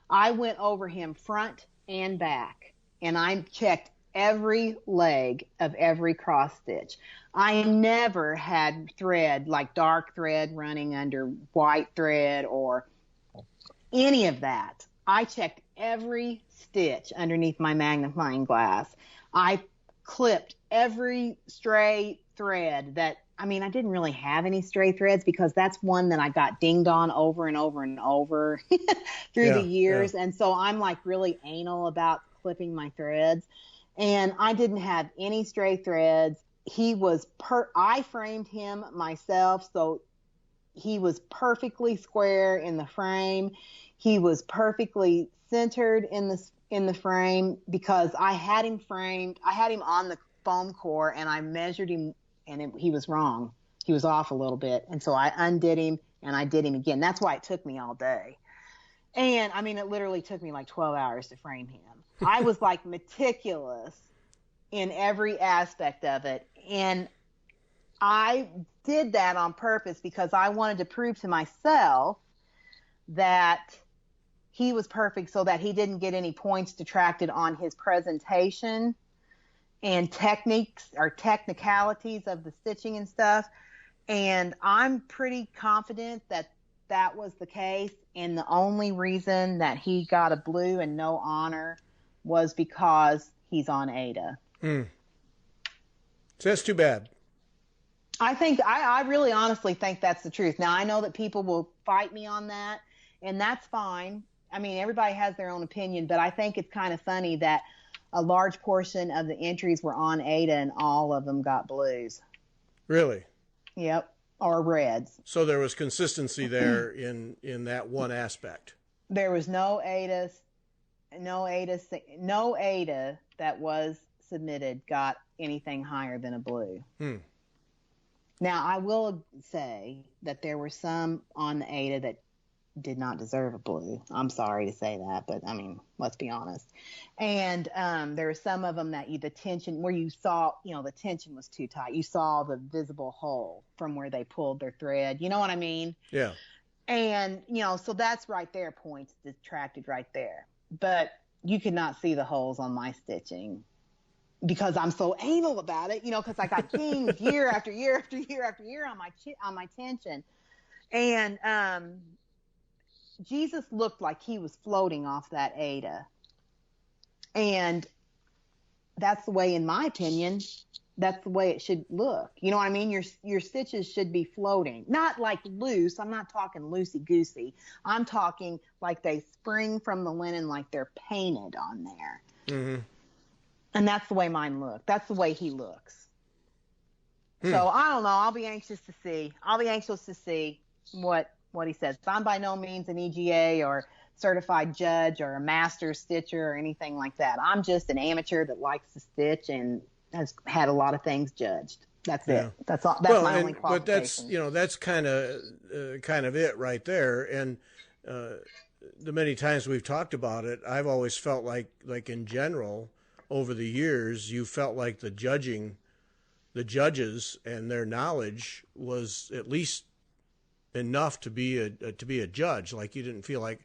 I went over him front and back, and I checked every leg of every cross stitch. I never had thread, like dark thread running under white thread or any of that. I checked every stitch underneath my magnifying glass. I clipped every stray thread I didn't really have any stray threads because that's one that I got dinged on over and over and over through the years. Yeah. And so I'm like really anal about clipping my threads. And I didn't have any stray threads. He was I framed him myself, so he was perfectly square in the frame. He was perfectly centered in the frame because I had him framed. I had him on the foam core, and I measured him, and he was wrong. He was off a little bit, and so I undid him, and I did him again. That's why it took me all day. And, it literally took me like 12 hours to frame him. I was like meticulous in every aspect of it. And I did that on purpose because I wanted to prove to myself that he was perfect so that he didn't get any points detracted on his presentation and techniques or technicalities of the stitching and stuff. And I'm pretty confident that that was the case. And the only reason that he got a blue and no honor was because he's on Ada. So that's too bad. I really honestly think that's the truth. Now, I know that people will fight me on that, and that's fine. Everybody has their own opinion, but I think it's kind of funny that a large portion of the entries were on Ada and all of them got blues. Really? Yep. Or reds. So there was consistency there in that one aspect. There was no Ada that was submitted got anything higher than a blue. Now, I will say that there were some on the Ada that did not deserve a blue. I'm sorry to say that, but I mean, let's be honest. And there were some of them that the tension where you saw, the tension was too tight. You saw the visible hole from where they pulled their thread. You know what I mean? Yeah. And, so that's right there, points detracted right there. But you could not see the holes on my stitching because I'm so anal about it, because I got kings year after year after year after year on my tension. And Jesus looked like he was floating off that Ada. And that's the way, in my opinion, that's the way it should look. You know what I mean? Your stitches should be floating. Not like loose. I'm not talking loosey-goosey. I'm talking like they spring from the linen like they're painted on there. Mm-hmm. And that's the way mine look. That's the way he looks. So I don't know. I'll be anxious to see what he says. I'm by no means an EGA or certified judge or a master stitcher or anything like that. I'm just an amateur that likes to stitch and has had a lot of things judged. That's it. That's all. That's my only qualification. But that's kind of it right there. And the many times we've talked about it, I've always felt like in general over the years, you felt like the judges and their knowledge was at least enough to be a judge. Like you didn't feel like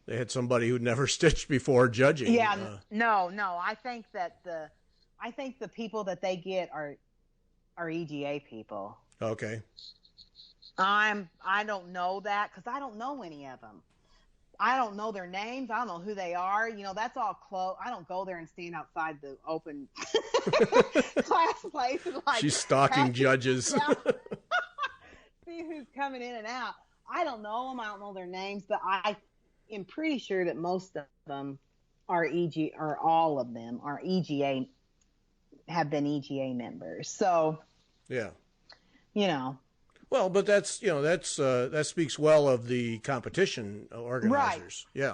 they had somebody who'd never stitched before judging. Yeah, no. I think the people that they get are EGA people. Okay. I don't know that because I don't know any of them. I don't know their names. I don't know who they are. That's all close. I don't go there and stand outside the open class place and she's stalking judges. See who's coming in and out. I don't know them. I don't know their names, but I am pretty sure that most of them are or all of them are EGA, have been EGA members. So, yeah, Well, but that speaks well of the competition organizers. Right. Yeah.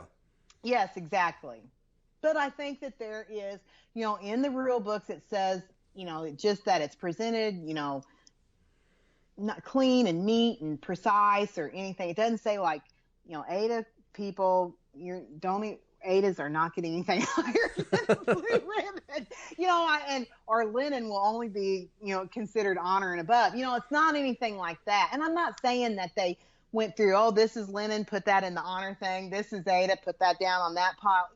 Yes, exactly. But I think that there is, in the rule books, it says, just that it's presented, not clean and neat and precise or anything. It doesn't say like, Ada people, Adas are not getting anything higher than a blue ribbon, or linen will only be, considered honor and above. It's not anything like that. And I'm not saying that they went through, oh, this is linen, put that in the honor thing. This is Ada, put that down on that pile.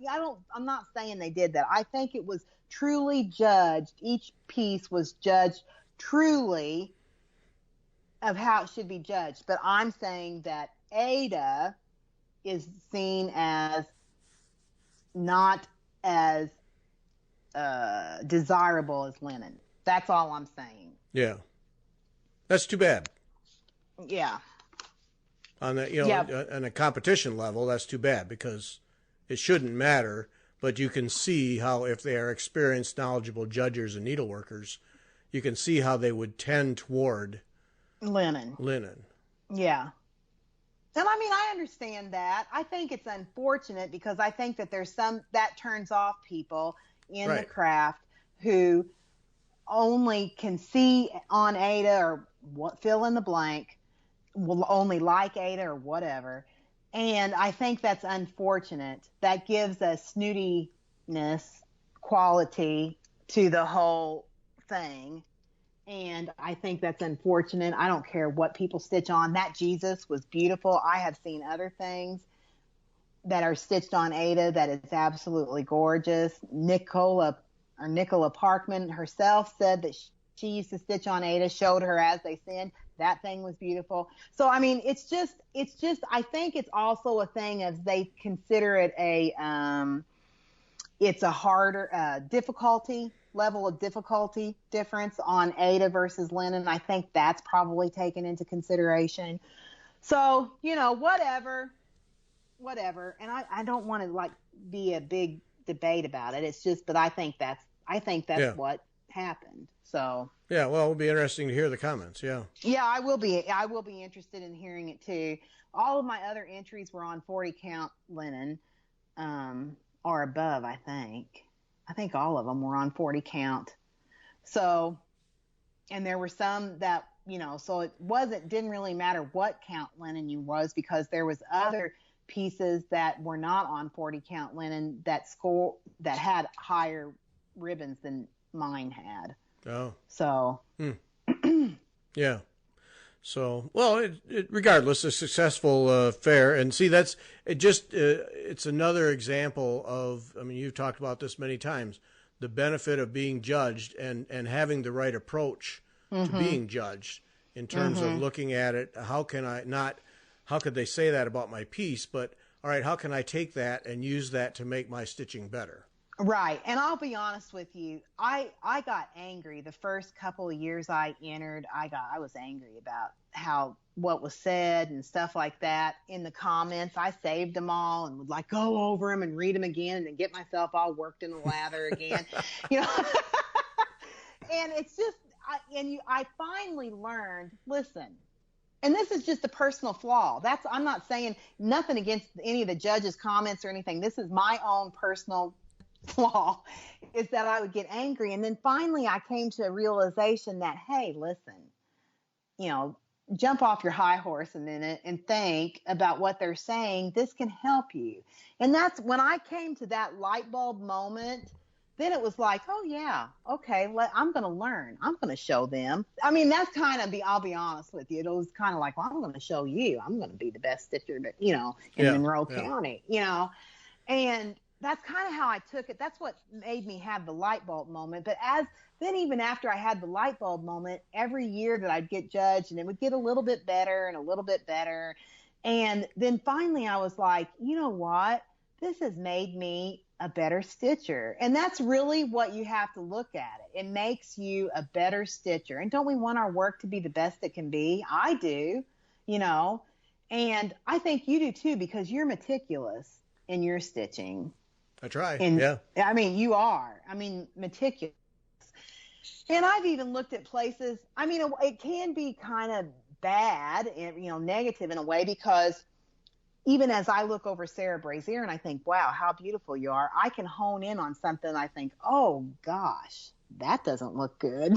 I'm not saying they did that. I think it was truly judged. Each piece was judged truly of how it should be judged. But I'm saying that Ada is seen as not as desirable as linen. That's all I'm saying. Yeah. That's too bad. Yeah. On the, on a competition level, that's too bad because it shouldn't matter, but you can see how if they are experienced, knowledgeable judges and needleworkers, you can see how they would tend toward linen. Yeah. And I mean, I understand that. I think it's unfortunate because I think that there's some that turns off people in the craft who only can see on Ada or fill in the blank, will only like Ada or whatever. And I think that's unfortunate. That gives a snootiness quality to the whole thing. And I think that's unfortunate. I don't care what people stitch on. That Jesus was beautiful. I have seen other things that are stitched on Ada that is absolutely gorgeous. Nicola Parkman herself said that she used to stitch on Ada, showed her as they sinned. That thing was beautiful. So, I mean, it's just, I think it's also a thing as they consider it it's a harder, level of difficulty difference on Ada versus linen. I think that's probably taken into consideration. So, whatever. And I don't want to be a big debate about it. It's just, but I think that's what happened. So. Yeah. Well, it'll be interesting to hear the comments. Yeah. Yeah, I will be interested in hearing it too. All of my other entries were on 40 count linen, or above, I think all of them were on 40 count. So, and there were some that, so it didn't really matter what count linen you was, because there was other pieces that were not on 40 count linen that had higher ribbons than mine had. Oh. So. Yeah. So, well, regardless, a successful fair, and see, it's another example of, I mean, you've talked about this many times, the benefit of being judged and having the right approach to being judged in terms of looking at it. How could they say that about my piece? But all right, how can I take that and use that to make my stitching better? Right. And I'll be honest with you. I got angry the first couple of years I entered. I was angry about what was said and stuff like that in the comments. I saved them all and would go over them and read them again and then get myself all worked in the lather again, And it's just, I finally learned, listen, and this is just a personal flaw. I'm not saying nothing against any of the judges' comments or anything. This is my own personal flaw, is that I would get angry. And then finally I came to a realization that, hey, listen, jump off your high horse a minute and think about what they're saying. This can help you. And that's when I came to that light bulb moment. Then it was oh yeah, okay, I'm going to learn. I'm going to show them. I mean, that's kind of I'll be honest with you. It was kind of well, I'm going to show you. I'm going to be the best stitcher, in Monroe County, and that's kind of how I took it. That's what made me have the light bulb moment. But even after I had the light bulb moment, every year that I'd get judged, and it would get a little bit better and a little bit better. And then finally I was like, you know what? This has made me a better stitcher. And that's really what you have to look at it. It makes you a better stitcher. And don't we want our work to be the best it can be? I do, and I think you do too, because you're meticulous in your stitching. I try. Yeah. I mean, you are. I mean, meticulous. And I've even looked at places. I mean, it can be kind of bad and, negative in a way, because even as I look over Sarah Brazier and I think, wow, how beautiful you are, I can hone in on something. I think, oh gosh, that doesn't look good.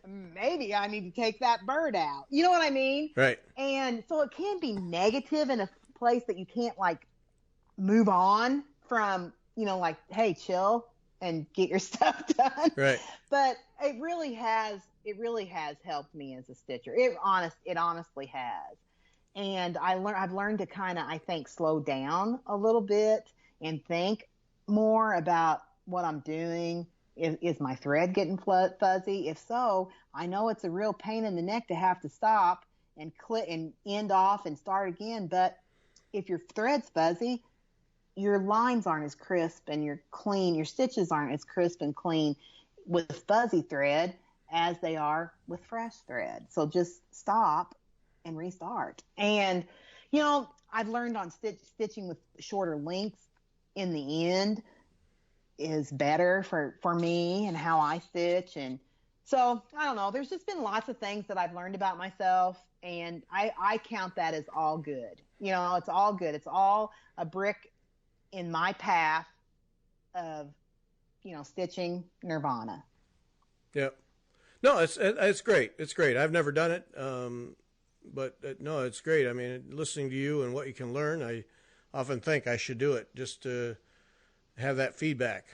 Maybe I need to take that bird out. You know what I mean? Right. And so it can be negative in a place that you can't move on from, hey, chill and get your stuff done. Right. But it really has helped me as a stitcher. It honestly has. And I've learned to kind of, I think, slow down a little bit and think more about what I'm doing. Is my thread getting fuzzy? If so, I know it's a real pain in the neck to have to stop and click and end off and start again. But if your thread's fuzzy, your lines aren't as crisp and your stitches aren't as crisp and clean with fuzzy thread as they are with fresh thread. So just stop and restart. And, I've learned on stitching with shorter lengths in the end is better for me and how I stitch. And so, I don't know, there's just been lots of things that I've learned about myself, and I count that as all good. It's all good. It's all a brick in my path of, stitching nirvana. Yep. No, it's great. It's great. I've never done it. But no, it's great. I mean, listening to you and what you can learn, I often think I should do it just to have that feedback.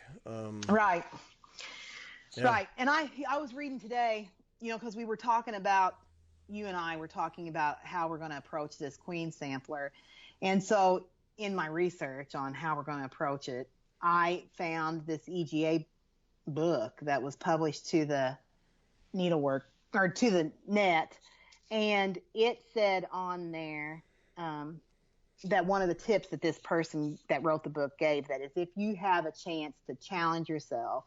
Right. Yeah. Right. And I was reading today, because we were talking about, you and I were talking about how we're going to approach this queen sampler. And so in my research on how we're going to approach it, I found this EGA book that was published to the needlework or to the net. And it said on there that one of the tips that this person that wrote the book gave, that is, if you have a chance to challenge yourself,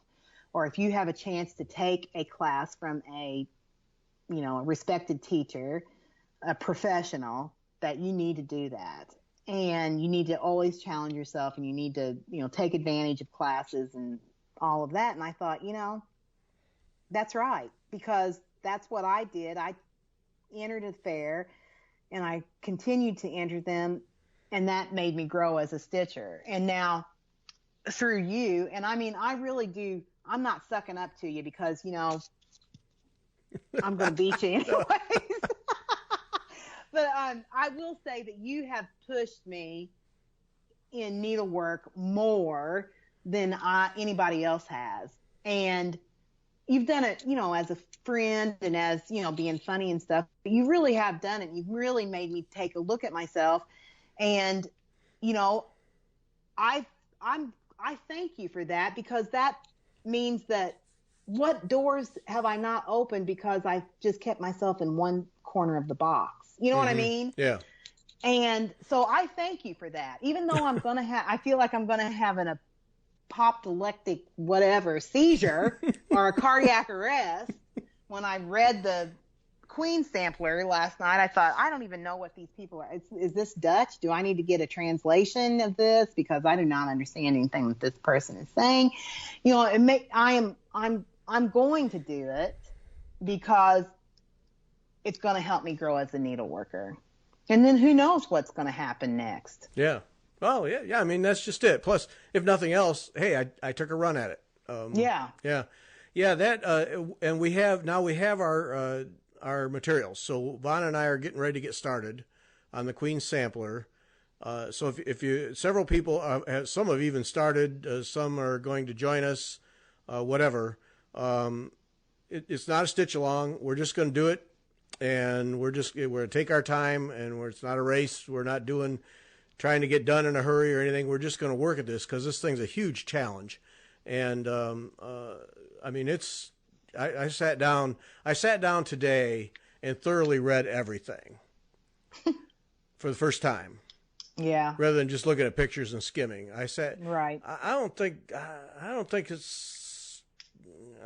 or if you have a chance to take a class from a respected teacher, a professional, that you need to do that. And you need to always challenge yourself, and you need to, take advantage of classes and all of that. And I thought, that's right, because that's what I did. I entered a fair and I continued to enter them, and that made me grow as a stitcher. And now through you, and I mean, I really do, I'm not sucking up to you, because, I'm going to beat you anyways. But I will say that you have pushed me in needlework more than anybody else has. And you've done it, as a friend and as, being funny and stuff. But you really have done it. You've really made me take a look at myself. And, I thank you for that, because that means that what doors have I not opened because I just kept myself in one corner of the box? You know what I mean? Yeah. And so I thank you for that. Even though I feel like I'm going to have an apoplectic whatever seizure or a cardiac arrest. When I read the Queen sampler last night, I thought, I don't even know what these people are. Is this Dutch? Do I need to get a translation of this? Because I do not understand anything that this person is saying. I'm going to do it because it's going to help me grow as a needleworker. And then who knows what's going to happen next. Yeah. Oh, yeah. Yeah. I mean, that's just it. Plus, if nothing else, hey, I took a run at it. Yeah. Yeah. Yeah. That, and we have our materials. So Vaughn and I are getting ready to get started on the Queen sampler. So if you, several people, some have even started, some are going to join us, whatever. It's not a stitch along. We're just going to do it. And we're going to take our time, and it's not a race. We're not trying to get done in a hurry or anything. We're just going to work at this because this thing's a huge challenge. And, I mean, I sat down today and thoroughly read everything for the first time. Yeah. Rather than just looking at pictures and skimming. Right. I don't think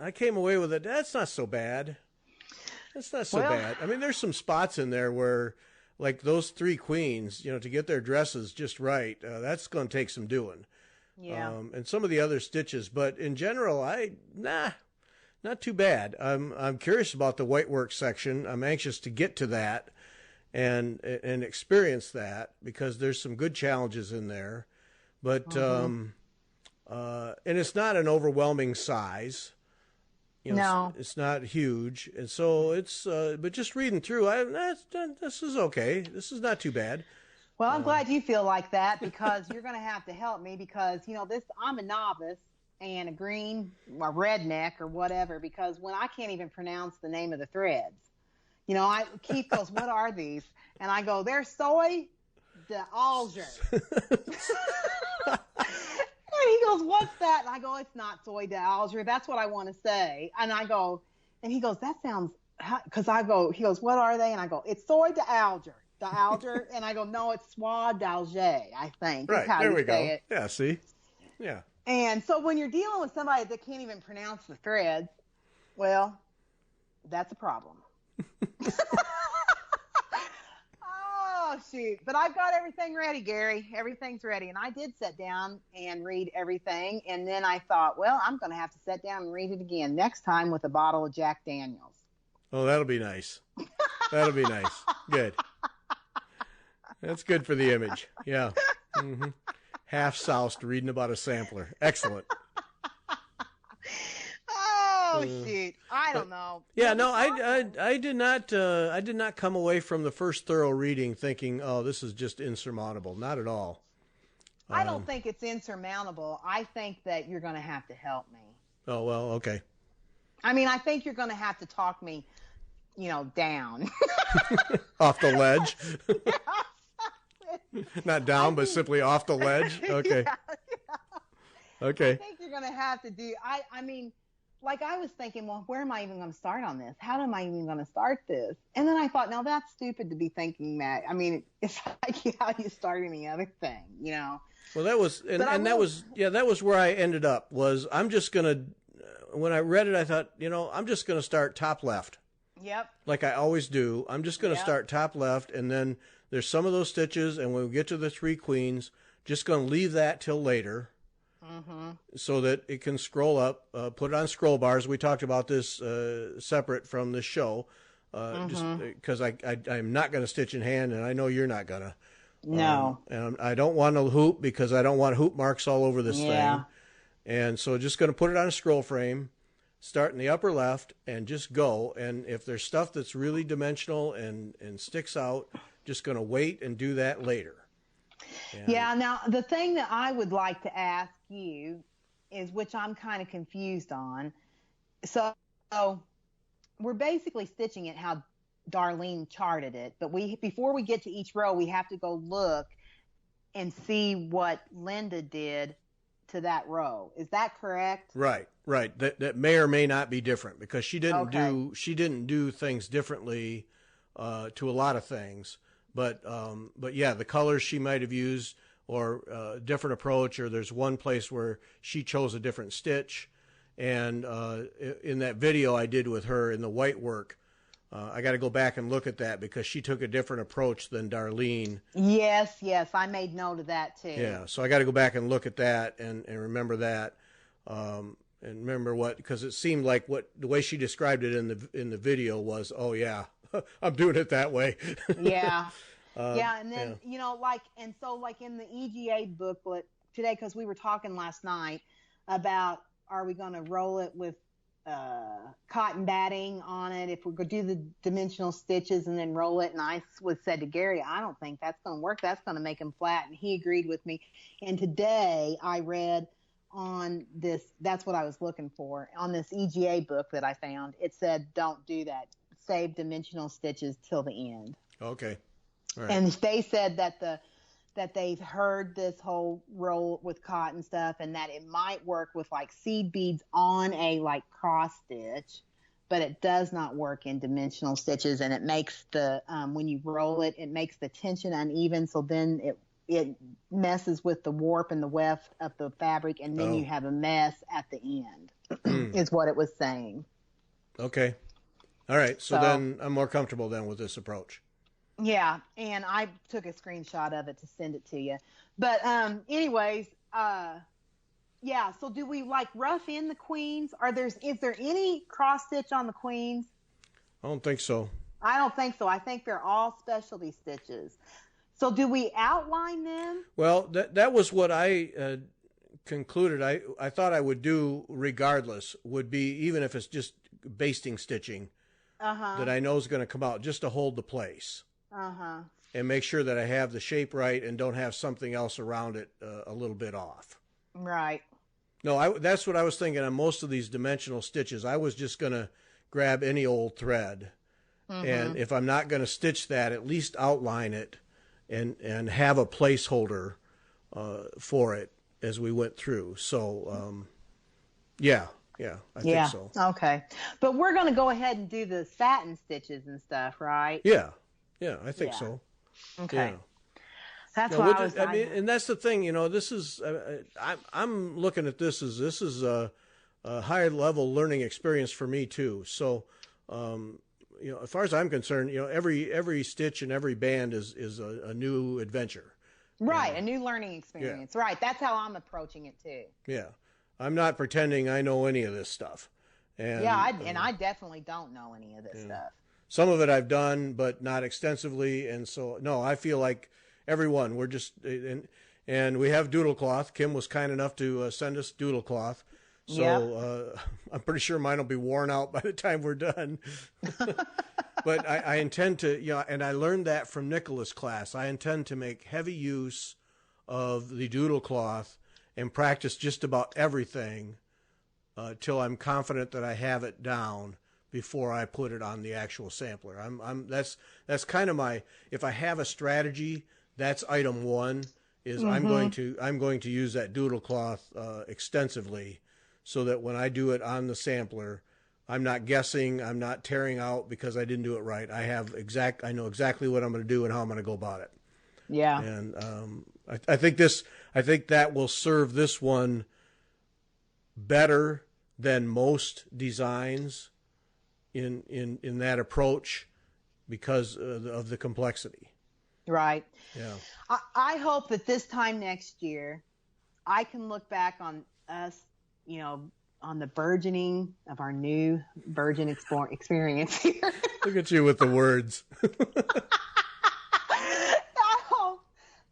I came away with it. That's not so bad. It's not so bad. I mean, there's some spots in there where, like those three queens, to get their dresses just right, that's going to take some doing. Yeah. And some of the other stitches, but in general, not too bad. I'm curious about the white work section. I'm anxious to get to that and experience that, because there's some good challenges in there. But and it's not an overwhelming size. No, it's not huge, and so it's. But just reading through, this is okay. This is not too bad. Well, I'm glad you feel like that, because you're going to have to help me, because I'm a novice and a redneck or whatever. Because when I can't even pronounce the name of the threads, Keith goes, "What are these?" And I go, "They're soy d'alger." And he goes, "What's that?" And I go, "It's not soy d'alger. That's what I want to say." And I go, and he goes, "That sounds," because he goes, "What are they?" And I go, "It's soy d'alger. And I go, "No, it's soie d'alger, I think." Right, how there you we say go. It. Yeah, see? Yeah. And so when you're dealing with somebody that can't even pronounce the threads, well, that's a problem. Oh, shoot. But I've got everything ready, Gary. Everything's ready. And I did sit down and read everything. And then I thought, well, I'm going to have to sit down and read it again next time with a bottle of Jack Daniels. Oh, that'll be nice. That'll be nice. Good. That's good for the image. Yeah. Mm-hmm. Half soused reading about a sampler. Excellent. Oh, shoot. I don't know. Yeah, no, I did not come away from the first thorough reading thinking, oh, this is just insurmountable. Not at all. I don't think it's insurmountable. I think that you're going to have to help me. Oh, well, okay. I mean, I think you're going to have to talk me, down. Off the ledge? Not down, but simply off the ledge? Okay. Yeah. Okay. I think you're going to have to do, I mean, like I was thinking, well, where am I even going to start on this? How am I even going to start this? And then I thought, no, that's stupid to be thinking that. I mean, it's like how you start any other thing, Well, that was, that was where I ended up, was I'm just going to, when I read it, I thought, I'm just going to start top left. Yep. Like I always do. I'm just going to start top left, and then there's some of those stitches, and when we get to the three queens, just going to leave that till later. Mm-hmm. So that it can scroll up, put it on scroll bars. We talked about this separate from the show, just because I'm not going to stitch in hand, and I know you're not going to. No. And I don't want to hoop because I don't want hoop marks all over this thing. And so just going to put it on a scroll frame, start in the upper left and just go. And if there's stuff that's really dimensional and sticks out, just going to wait and do that later. And yeah. Now, the thing that I would like to ask you is, which I'm kind of confused on. So we're basically stitching it how Darlene charted it, but before we get to each row, we have to go look and see what Linda did to that row. Is that correct? Right. That may or may not be different, because she didn't do things differently to a lot of things. But yeah, the colors she might have used, or a different approach, or there's one place where she chose a different stitch. And in that video I did with her in the white work, I got to go back and look at that, because she took a different approach than Darlene. Yes, I made note of that too. Yeah, so I got to go back and look at that and remember that, and remember because it seemed like the way she described it in the video was, oh yeah, I'm doing it that way. Yeah. Yeah, and then like in the EGA booklet today, because we were talking last night about, are we going to roll it with cotton batting on it, if we're going to do the dimensional stitches and then roll it? And I said to Gary, I don't think that's going to work. That's going to make them flat. And he agreed with me. And today I read on this, that's what I was looking for, on this EGA book that I found. It said, don't do that. Save dimensional stitches till the end. Okay. All right. And they said that they've heard this whole roll with cotton stuff, and that it might work with like seed beads on a like cross stitch, but it does not work in dimensional stitches. And it makes the, when you roll it, it makes the tension uneven. So then it messes with the warp and the weft of the fabric. And then you have a mess at the end is what it was saying. Okay. All right. So then I'm more comfortable then with this approach. Yeah, and I took a screenshot of it to send it to you. But anyways, yeah, so do we like rough in the queens? Is there any cross stitch on the queens? I don't think so. I don't think so. I think they're all specialty stitches. So do we outline them? Well, that was what I concluded. I thought I would do regardless, would be, even if it's just basting stitching, that I know is going to come out, just to hold the place. And make sure that I have the shape right and don't have something else around it a little bit off. Right. No, that's what I was thinking on most of these dimensional stitches. I was just going to grab any old thread. And if I'm not going to stitch that, at least outline it and have a placeholder for it as we went through. So, I think so. Okay. But we're going to go ahead and do the satin stitches and stuff, right? Yeah, I think so. Okay. Yeah. That's what I was. I mean, and that's the thing. This is. I'm looking at this as a higher level learning experience for me too. So, as far as I'm concerned, every stitch and every band is a new adventure. Right, a new learning experience. Yeah. Right. That's how I'm approaching it too. Yeah, I'm not pretending I know any of this stuff. And I definitely don't know any of this stuff. Some of it I've done, but not extensively. And so, no, I feel like everyone, we're just, and we have doodle cloth. Kim was kind enough to send us doodle cloth. So I'm pretty sure mine will be worn out by the time we're done. But I intend to, and I learned that from Nicola's class. I intend to make heavy use of the doodle cloth and practice just about everything till I'm confident that I have it down before I put it on the actual sampler. That's kind of my, if I have a strategy, that's item one, is I'm going to use that doodle cloth extensively, so that when I do it on the sampler, I'm not guessing, I'm not tearing out because I didn't do it right. I know exactly what I'm going to do and how I'm going to go about it. Yeah. And I think that will serve this one better than most designs in that approach, because of the complexity. Right. Yeah. I hope that this time next year I can look back on us, on the burgeoning of our new virgin experience here. Look at you with the words. I hope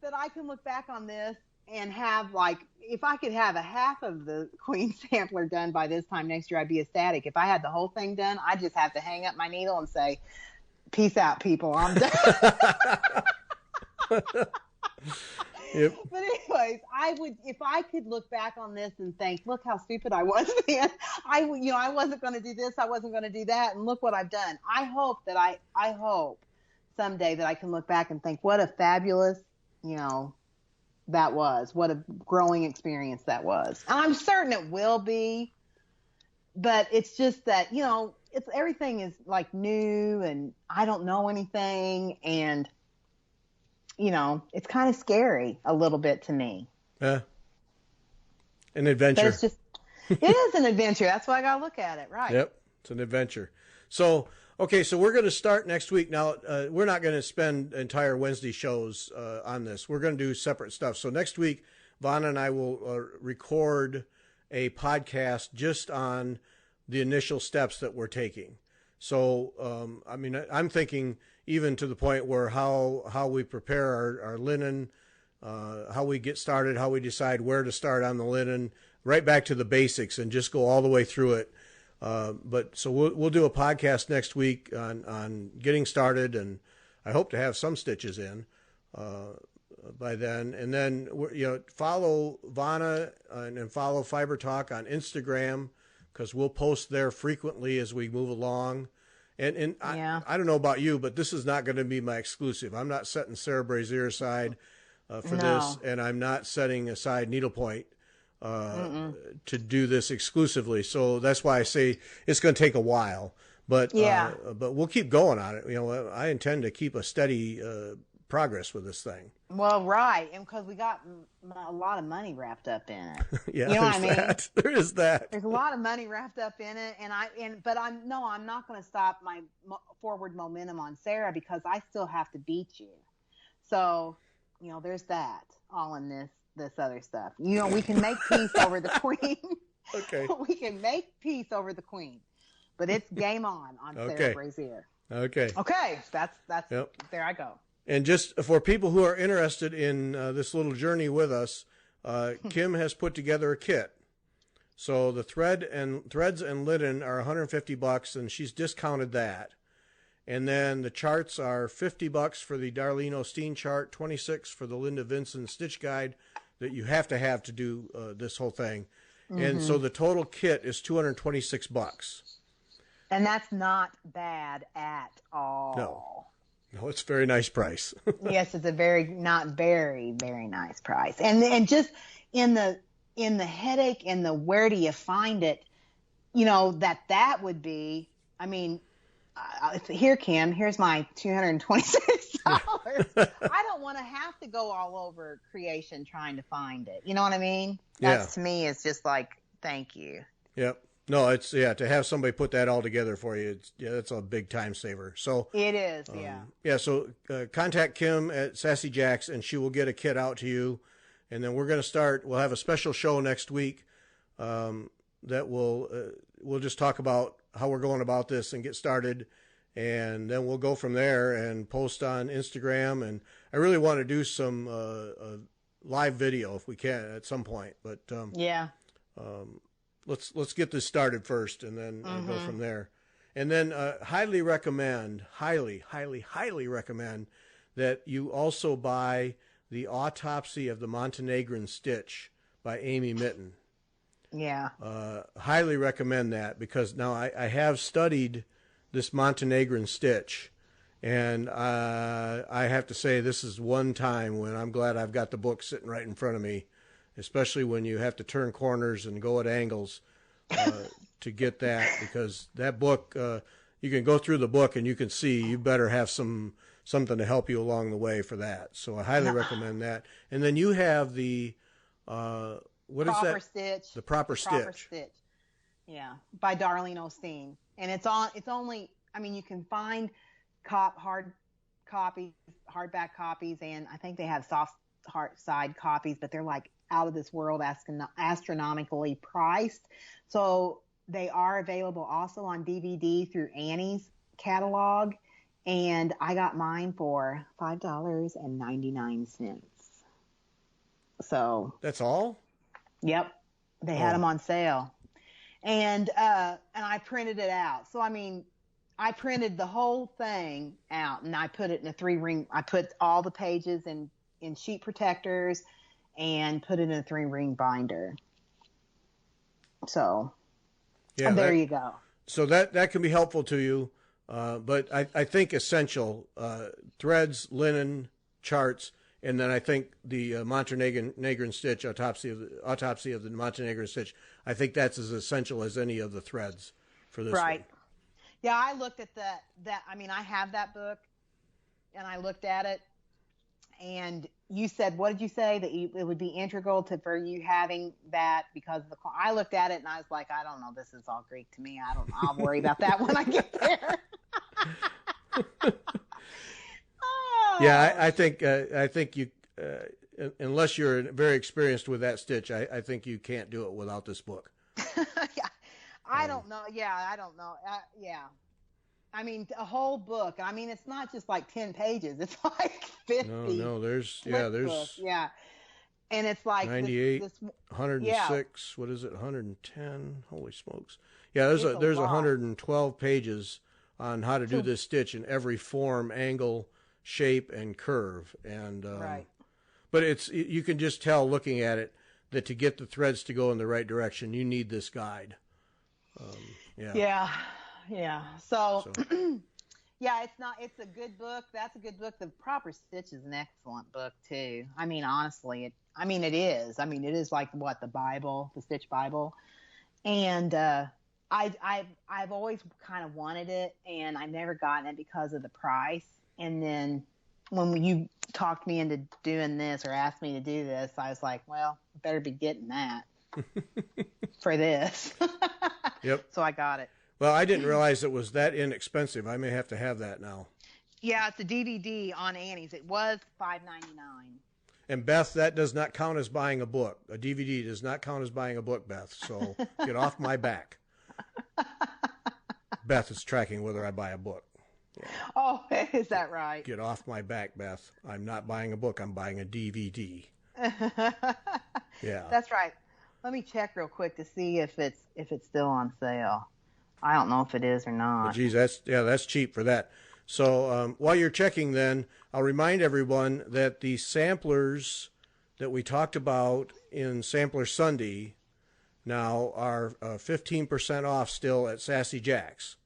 that I can look back on this and have like, if I could have a half of the queen sampler done by this time next year, I'd be ecstatic. If I had the whole thing done, I'd just have to hang up my needle and say, peace out, people. I'm done. Yep. But anyways, I would, if I could look back on this and think, look how stupid I was then. I wasn't going to do this. I wasn't going to do that. And look what I've done. I hope someday that I can look back and think, what a fabulous, that was. What a growing experience that was. And I'm certain it will be, but it's just that, it's everything is like new and I don't know anything. And, it's kind of scary a little bit to me. Yeah. An adventure. But it's just, it is an adventure. That's why I got to look at it. Right. Yep. It's an adventure. So, okay. So we're going to start next week. Now, we're not going to spend entire Wednesday shows on this. We're going to do separate stuff. So next week, Vonna and I will record a podcast just on the initial steps that we're taking. So, I'm thinking even to the point where how we prepare our linen, how we get started, how we decide where to start on the linen, right back to the basics and just go all the way through it. But so we'll do a podcast next week on getting started, and I hope to have some stitches in by then. And then follow Vonna and follow Fiber Talk on Instagram, because we'll post there frequently as we move along. And yeah. I don't know about you, but this is not going to be my exclusive. I'm not setting Sarah Brazier aside for this, and I'm not setting aside Needlepoint to do this exclusively. So that's why I say it's going to take a while. But but we'll keep going on it. I intend to keep a steady progress with this thing. Well, right, and because we got a lot of money wrapped up in it. Yeah, you know what I mean? There is that. There's a lot of money wrapped up in it, but I'm not going to stop my forward momentum on Sarah, because I still have to beat you. So, there's that all in this other stuff. We can make peace over the queen. Okay. We can make peace over the queen, but it's game on Sarah Brazier. Okay. Okay, that's yep. There I go. And just for people who are interested in this little journey with us, Kim has put together a kit. So the threads and linen are $150, and she's discounted that. And then the charts are $50 for the Darlene Osteen chart, $26 for the Linda Vinson stitch guide that you have to do this whole thing. Mm-hmm. And so the total kit is $226. And that's not bad at all. No, it's a very nice price. Yes, it's a not very, very nice price. And just in the headache and the where do you find it, that would be, here, Kim, here's my $226. I don't want to have to go all over creation trying to find it. You know what I mean? That's, to me, is just like, thank you. Yep. No, it's, to have somebody put that all together for you, that's a big time saver. So it is, so contact Kim at Sassy Jack's, and she will get a kit out to you. And then we'll have a special show next week that we'll just talk about how we're going about this and get started. And then we'll go from there and post on Instagram. And I really want to do some live video if we can at some point. But let's get this started first, and then go from there. And then highly recommend that you also buy The Autopsy of the Montenegrin Stitch by Amy Mitten. Yeah. Highly recommend that, because now I have studied this Montenegrin stitch, and I have to say this is one time when I'm glad I've got the book sitting right in front of me, especially when you have to turn corners and go at angles to get that, because that book, you can go through the book and you can see you better have something to help you along the way for that. So I highly recommend that. And then you have the Proper Stitch. The Proper Stitch. Yeah, by Darlene Osteen. And it's only, you can find hardback copies, and I think they have soft side copies, but they're like out of this world, astronomically priced. So they are available also on DVD through Annie's catalog, and I got mine for $5.99. So that's all. Yep, they had them on sale, and I printed it out. So I mean, I printed the whole thing out, and I put it in a 3-ring. I put all the pages in sheet protectors, and put it in a 3-ring binder. So, yeah, there you go. So that can be helpful to you, but I think essential threads, linen, charts. And then I think the Montenegrin stitch, autopsy of the Montenegrin stitch, I think that's as essential as any of the threads for this right. one. Yeah, I looked at that. I mean, I have that book, and I looked at it. And you said, what did you say? That it would be integral for you having that because of the. I looked at it and I was like, I don't know. This is all Greek to me. I'll worry about that when I get there. Yeah, I think you, unless you're very experienced with that stitch, I think you can't do it without this book. Yeah, I don't know. Yeah, I don't know. Yeah, I mean a whole book. I mean it's not just like 10 pages. It's like 50. No, there's books. Yeah, and it's like 98, this 106. Yeah. What is it? 110. Holy smokes! Yeah, there's 112 pages on how to do this stitch in every form, angle, shape, and curve. And right. But you can just tell looking at it that to get the threads to go in the right direction, you need this guide. Yeah. So yeah, it's a good book. That's a good book. The Proper Stitch is an excellent book too. I mean, honestly, it is. I mean, it is like the Bible, the Stitch Bible. And I've always kind of wanted it, and I've never gotten it because of the price. And then when you talked me into doing this or asked me to do this, I was like, well, I better be getting that for this. Yep. So I got it. Well, I didn't realize it was that inexpensive. I may have to have that now. Yeah, it's a DVD on Annie's. It was $5.99. And Beth, that does not count as buying a book. A DVD does not count as buying a book, Beth. So get off my back. Beth is tracking whether I buy a book. Yeah. Oh, is that right? Get off my back, Beth. I'm not buying a book. I'm buying a DVD. Yeah. That's right. Let me check real quick to see if it's still on sale. I don't know if it is or not. But geez, that's cheap for that. So while you're checking, then I'll remind everyone that the samplers that we talked about in Sampler Sunday now are 15% off still at Sassy Jack's.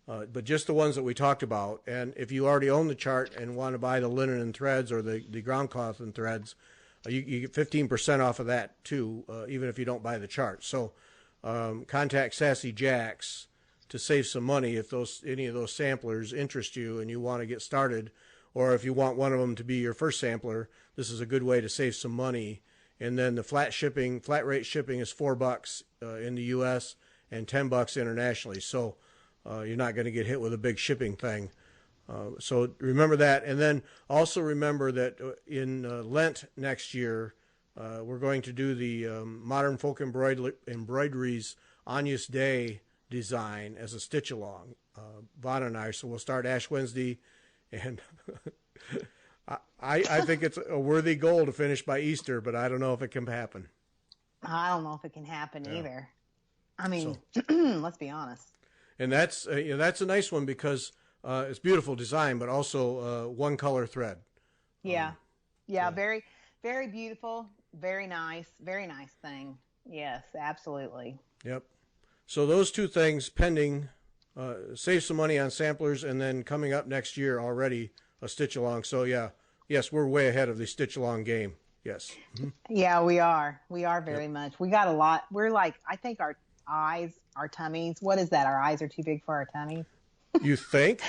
But just the ones that we talked about. And if you already own the chart and want to buy the linen and threads or the ground cloth and threads, you get 15% off of that too, even if you don't buy the chart. So contact Sassy Jack's to save some money if any of those samplers interest you and you want to get started, or if you want one of them to be your first sampler, this is a good way to save some money. And then the flat rate shipping is $4 in the U.S. and $10 internationally. So you're not going to get hit with a big shipping thing. So remember that. And then also remember that in Lent next year, we're going to do the Modern Folk Embroideries Agnus Dei design as a stitch along, Vaughn and I. So we'll start Ash Wednesday, and I think it's a worthy goal to finish by Easter, but I don't know if it can happen. I don't know if it can happen either. I mean, let's be honest. And that's a nice one because it's beautiful design, but also one color thread. Yeah, very, very beautiful, very nice thing. Yes, absolutely. Yep. So those two things pending, save some money on samplers, and then coming up next year already a stitch along. So yes, we're way ahead of the stitch along game. Yes. Mm-hmm. Yeah, we are very much. We got a lot. We're like, I think our eyes, our tummies. What is that? Our eyes are too big for our tummies. You think?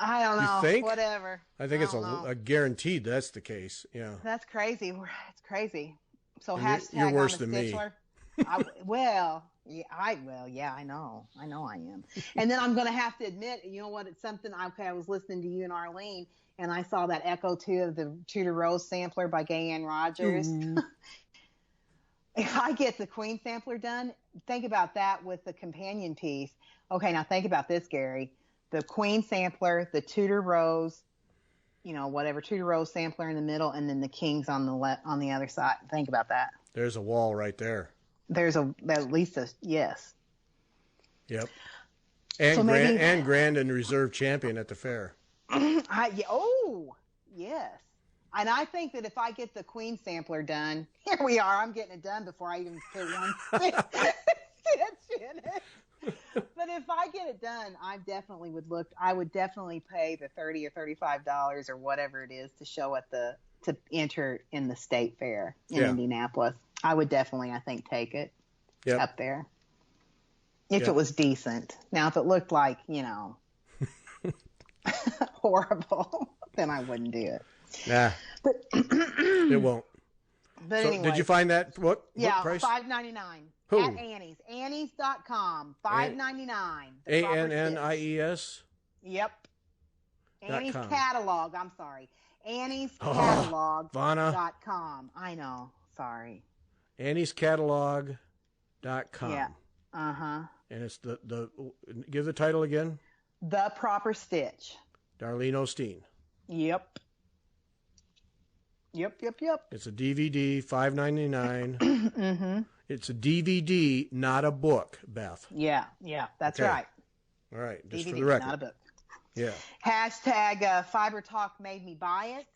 I don't know. You think? Whatever. I think it's a guaranteed that's the case. Yeah. That's crazy. It's crazy. So and hashtag you're worse I'm a than stitchler. me. I know I am. And then I'm going to have to admit, you know what? It's something. Okay, I was listening to you and Arlene, and I saw that Echo 2 of the Tudor Rose sampler by Gay Ann Rogers. If I get the Queen sampler done, think about that with the companion piece. Okay, now think about this, Gary. The Queen sampler, the Tudor Rose, whatever Trudy Rose sampler in the middle, and then the Kings on the other side. Think about that. There's a wall right there. There's at least a yes. Yep. And grand and reserve champion at the fair. Yes. And I think that if I get the Queen sampler done, here we are. I'm getting it done before I even put one stitch in it. But if I get it done, I would definitely pay the $30 or $35 or whatever it is to show to enter in the state fair in Indianapolis. I would definitely, I think, take it up there. If it was decent. Now, if it looked like, horrible, then I wouldn't do it. Nah, but it won't. But so anyway, did you find that? What price? $5.99 at Annie's. Annie's.com. $5.99. ANNIES. Yep. Annie's .com. catalog. I'm sorry. Annie's catalog.com. I know. Sorry. Annie's catalog.com. Yeah. Uh-huh. And it's the give the title again. The Proper Stitch. Darlene Osteen. Yep. It's a DVD, $5.99. Mm-hmm. It's a DVD, not a book, Beth. Yeah, that's right. All right, just DVD, for the record. not a book. Yeah. Hashtag Fiber Talk made me buy it.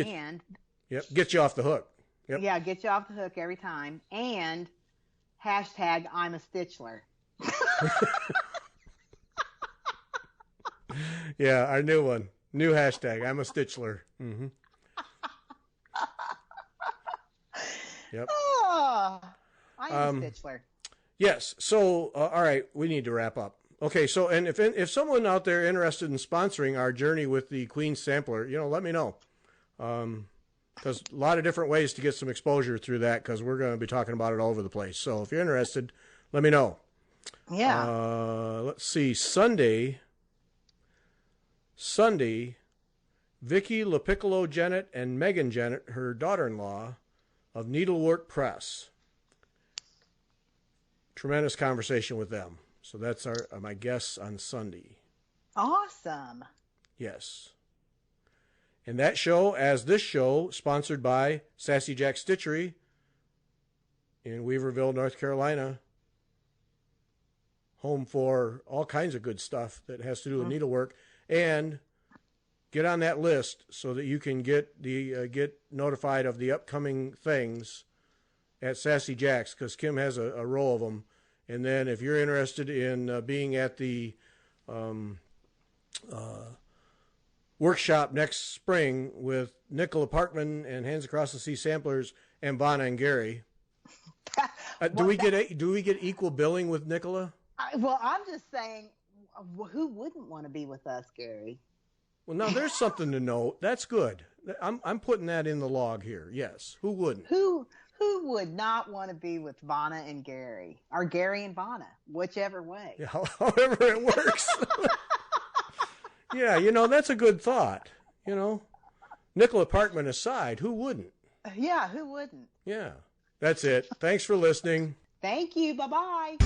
And get you off the hook. Yep. Yeah, get you off the hook every time. And hashtag I'm a Stitchler. Yeah, our new one. New hashtag. I'm a Stitchler. Mm-hmm. Yep. Oh, I'm a Stitchler. Yes. So, all right, we need to wrap up. Okay. So, and if someone out there interested in sponsoring our journey with the Queen Sampler, let me know. Because a lot of different ways to get some exposure through that, because we're going to be talking about it all over the place. So if you're interested, let me know. Yeah. Let's see. Sunday, Vicky LaPiccolo Jennett and Megan Jennett, her daughter-in-law, of Needlework Press. Tremendous conversation with them. So that's my guests on Sunday. Awesome. Yes. And that show, as this show, sponsored by Sassy Jack Stitchery in Weaverville, North Carolina. Home for all kinds of good stuff that has to do with needlework. And get on that list so that you can get notified of the upcoming things at Sassy Jack's, because Kim has a row of them. And then if you're interested in being at the workshop next spring with Nicola Parkman and Hands Across the Sea Samplers and Vanna and Gary, do we get equal billing with Nicola? Well, I'm just saying, who wouldn't want to be with us, Gary? Well, now there's something to note. That's good. I'm putting that in the log here. Yes. Who wouldn't? Who would not want to be with Vanna and Gary, or Gary and Vanna, whichever way? Yeah, however it works. Yeah, that's a good thought. Nicola Parkman aside, who wouldn't? Yeah, who wouldn't? Yeah, that's it. Thanks for listening. Thank you. Bye-bye.